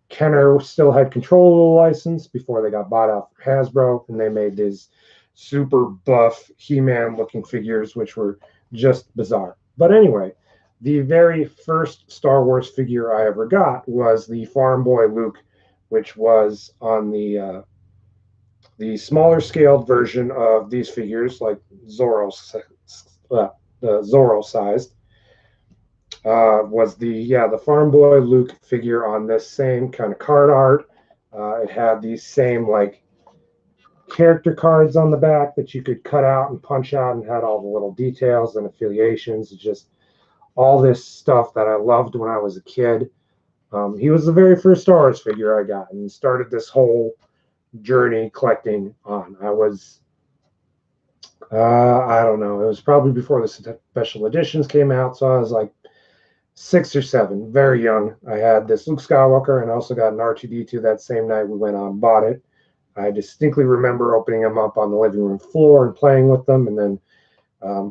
Kenner still had control of the license before they got bought out for Hasbro, and they made these super buff He-Man looking figures, which were just bizarre. But anyway, the very first Star Wars figure I ever got was the Farm Boy Luke, which was on the smaller scaled version of these figures, like Zorro, the Zorro sized. was the Farm Boy Luke figure on this same kind of card art. It had these same like character cards on the back that you could cut out and punch out, and had all the little details and affiliations. Just all this stuff that I loved when I was a kid. He was the very first Star Wars figure I got, and started this whole journey collecting on. I don't know, it was probably before the special editions came out, so I was like 6 or 7, very young. I had this Luke Skywalker, and I also got an R2D2 that same night we went out and bought it. I distinctly remember opening them up on the living room floor and playing with them, and then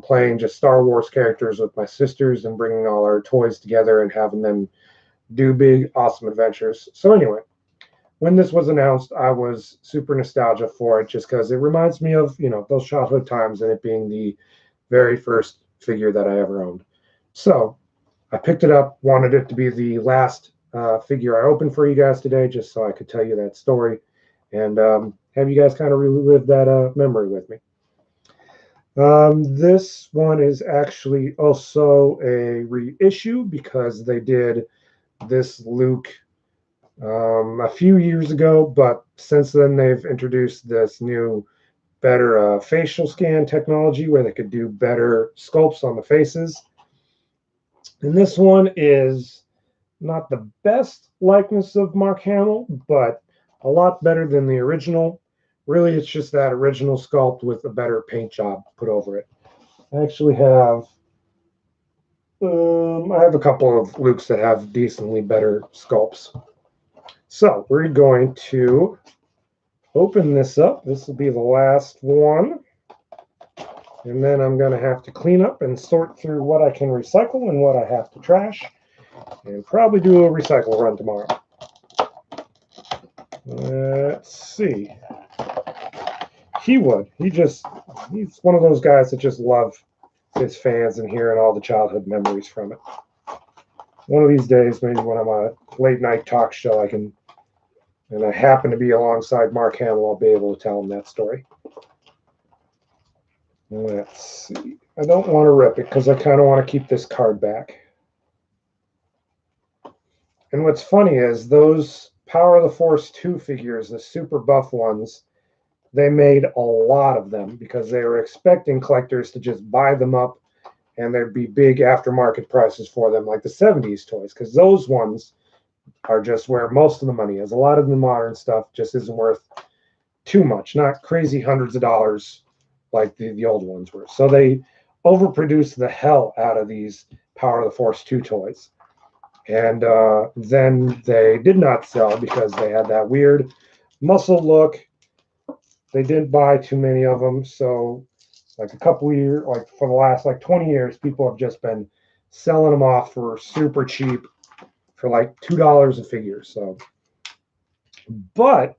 playing just Star Wars characters with my sisters and bringing all our toys together and having them do big, awesome adventures. So anyway, when this was announced, I was super nostalgic for it, just because it reminds me of, those childhood times, and it being the very first figure that I ever owned. So I picked it up, wanted it to be the last figure I opened for you guys today, just so I could tell you that story and have you guys kind of relive that memory with me. This one is actually also a reissue, because they did this Luke a few years ago, but since then they've introduced this new, better facial scan technology where they could do better sculpts on the faces. And this one is not the best likeness of Mark Hamill, but a lot better than the original. Really, it's just that original sculpt with a better paint job put over it. I actually have a couple of Lukes that have decently better sculpts. So we're going to open this up. This will be the last one. And then I'm going to have to clean up and sort through what I can recycle and what I have to trash, and probably do a recycle run tomorrow. Let's see. He would. He's one of those guys that just love his fans and hearing all the childhood memories from it. One of these days, maybe when I'm on a late night talk show, and I happen to be alongside Mark Hamill, I'll be able to tell him that story. Let's see. I don't want to rip it because I kind of want to keep this card back. And what's funny is those Power of the Force 2 figures, the super buff ones, they made a lot of them because they were expecting collectors to just buy them up and there'd be big aftermarket prices for them, like the 70s toys, because those ones are just where most of the money is. A lot of the modern stuff just isn't worth too much, not crazy hundreds of dollars like the old ones were. So they overproduced the hell out of these Power of the Force 2 toys. And then they did not sell because they had that weird muscle look. They didn't buy too many of them. So like a couple of years, like for the last like 20 years, people have just been selling them off for super cheap, for like $2 a figure. So, but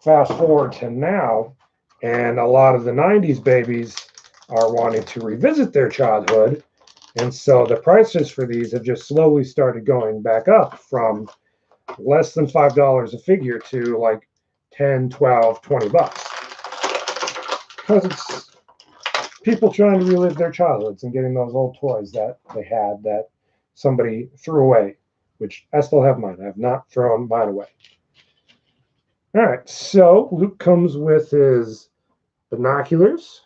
fast forward to now, and a lot of the 90s babies are wanting to revisit their childhood. And so the prices for these have just slowly started going back up from less than $5 a figure to like 10, 12, 20 bucks. Because it's people trying to relive their childhoods and getting those old toys that they had that somebody threw away, which I still have mine. I have not thrown mine away. All right, so Luke comes with his binoculars,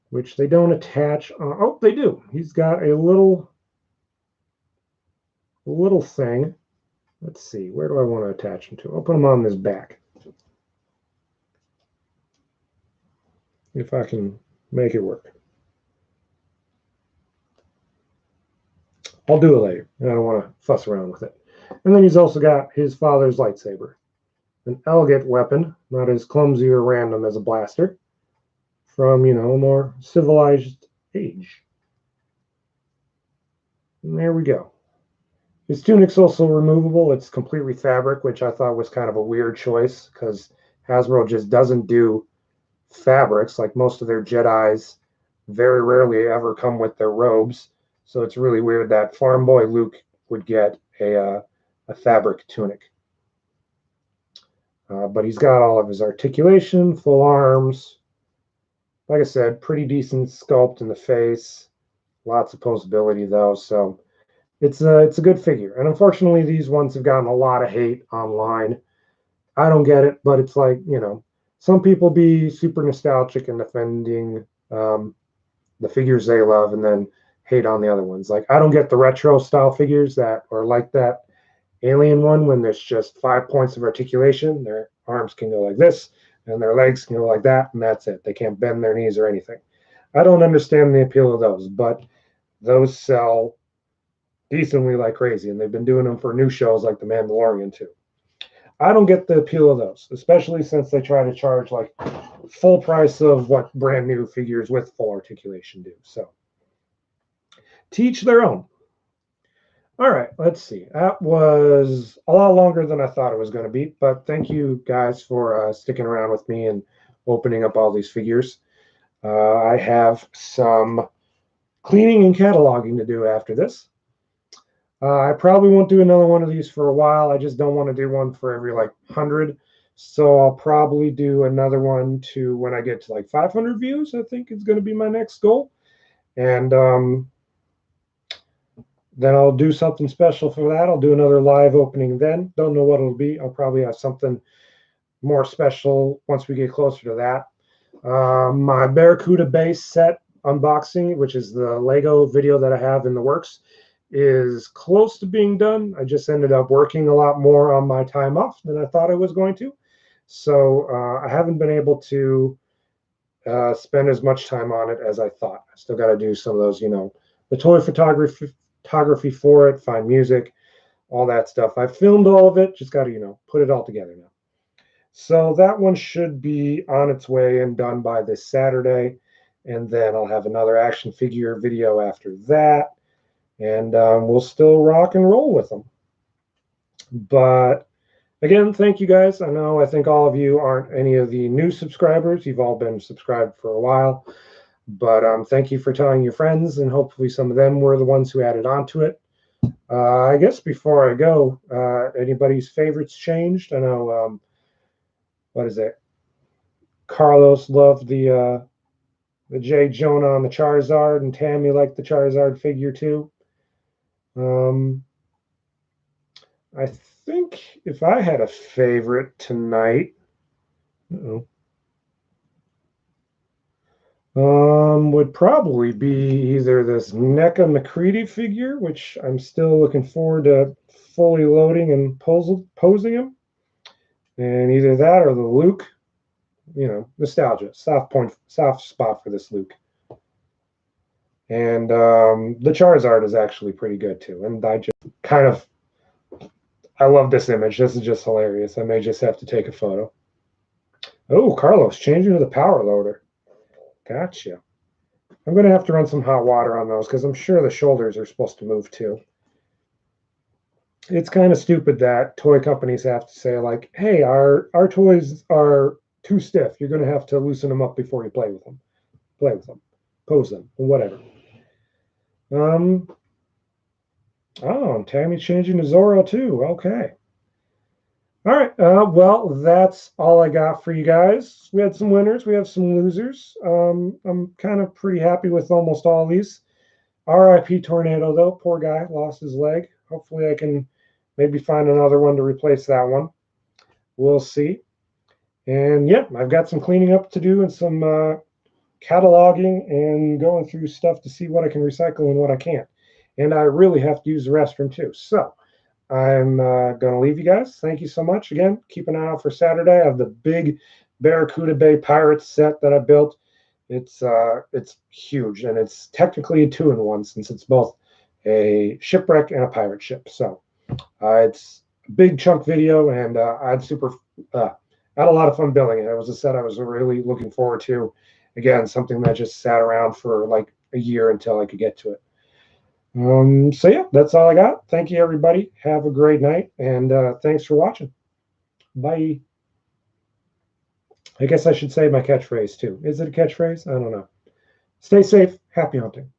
which they don't attach. Oh, they do. He's got a little thing. Let's see. Where do I want to attach him to? I'll put him on this back. If I can make it work. I'll do it later. I don't want to fuss around with it. And then he's also got his father's lightsaber. An elegant weapon, not as clumsy or random as a blaster, from, a more civilized age. And there we go. His tunic's also removable. It's completely fabric, which I thought was kind of a weird choice because Hasbro just doesn't do fabrics. Like most of their Jedis very rarely ever come with their robes. So it's really weird that Farm Boy Luke would get a fabric tunic. But he's got all of his articulation, full arms. Like I said, pretty decent sculpt in the face. Lots of posability though, so it's a good figure. And unfortunately, these ones have gotten a lot of hate online. I don't get it, but it's like, some people be super nostalgic and defending the figures they love and then hate on the other ones. Like, I don't get the retro style figures that are like that alien one when there's just 5 points of articulation. Their arms can go like this and their legs can go like that, and that's it. They can't bend their knees or anything. I don't understand the appeal of those, but those sell decently like crazy, and they've been doing them for new shows like The Mandalorian too. I don't get the appeal of those, especially since they try to charge like full price of what brand new figures with full articulation do. So, teach their own. All right, let's see. That was a lot longer than I thought it was going to be, but thank you guys for sticking around with me and opening up all these figures. I have some cleaning and cataloging to do after this. I probably won't do another one of these for a while. I just don't want to do one for every like 100. So I'll probably do another one to when I get to like 500 views. I think is going to be my next goal. And then I'll do something special for that. I'll do another live opening then. Don't know what it'll be. I'll probably have something more special once we get closer to that. My Barracuda base set unboxing, which is the Lego video that I have in the works, is close to being done. I just ended up working a lot more on my time off than I thought I was going to. So I haven't been able to spend as much time on it as I thought. I still got to do some of those, the toy photography for it, find music, all that stuff. I filmed all of it, just got to, put it all together now. So that one should be on its way and done by this Saturday. And then I'll have another action figure video after that. And we'll still rock and roll with them. But again, thank you guys. I think all of you aren't any of the new subscribers. You've all been subscribed for a while. But thank you for telling your friends, and hopefully some of them were the ones who added on to it. I guess before I go, anybody's favorites changed? I know, what is it? Carlos loved the J. Jonah on the Charizard, and Tammy liked the Charizard figure too. I think if I had a favorite tonight, would probably be either this Neca Mccready figure, which I'm still looking forward to fully loading and posing him, and either that or the Luke. Nostalgia, soft spot for this Luke. And the Charizard is actually pretty good too. And I just I love this image. This is just hilarious. I may just have to take a photo. Oh, Carlos, changing to the power loader. Gotcha. I'm going to have to run some hot water on those because I'm sure the shoulders are supposed to move too. It's kind of stupid that toy companies have to say like, hey, our toys are too stiff. You're going to have to loosen them up before you play with them. Pose them, or whatever. Oh, Tammy's changing to Zorro too. Okay. All right. Well, that's all I got for you guys. We had some winners. We have some losers. I'm kind of pretty happy with almost all these. R.I.P. Tornado, though. Poor guy. Lost his leg. Hopefully I can maybe find another one to replace that one. We'll see. And, yeah, I've got some cleaning up to do and some cataloging and going through stuff to see what I can recycle and what I can't. And I really have to use the restroom, too. So I'm going to leave you guys. Thank you so much. Again, keep an eye out for Saturday. I have the big Barracuda Bay Pirates set that I built. It's huge, and it's technically a 2-in-1 since it's both a shipwreck and a pirate ship. So it's a big chunk video, and I had a lot of fun building it. It was a set I was really looking forward to. Again, something that just sat around for like a year until I could get to it. So yeah, that's all I got. Thank you, everybody. Have a great night, and thanks for watching. Bye. I guess I should say my catchphrase too. Is it a catchphrase? I don't know. Stay safe. Happy hunting.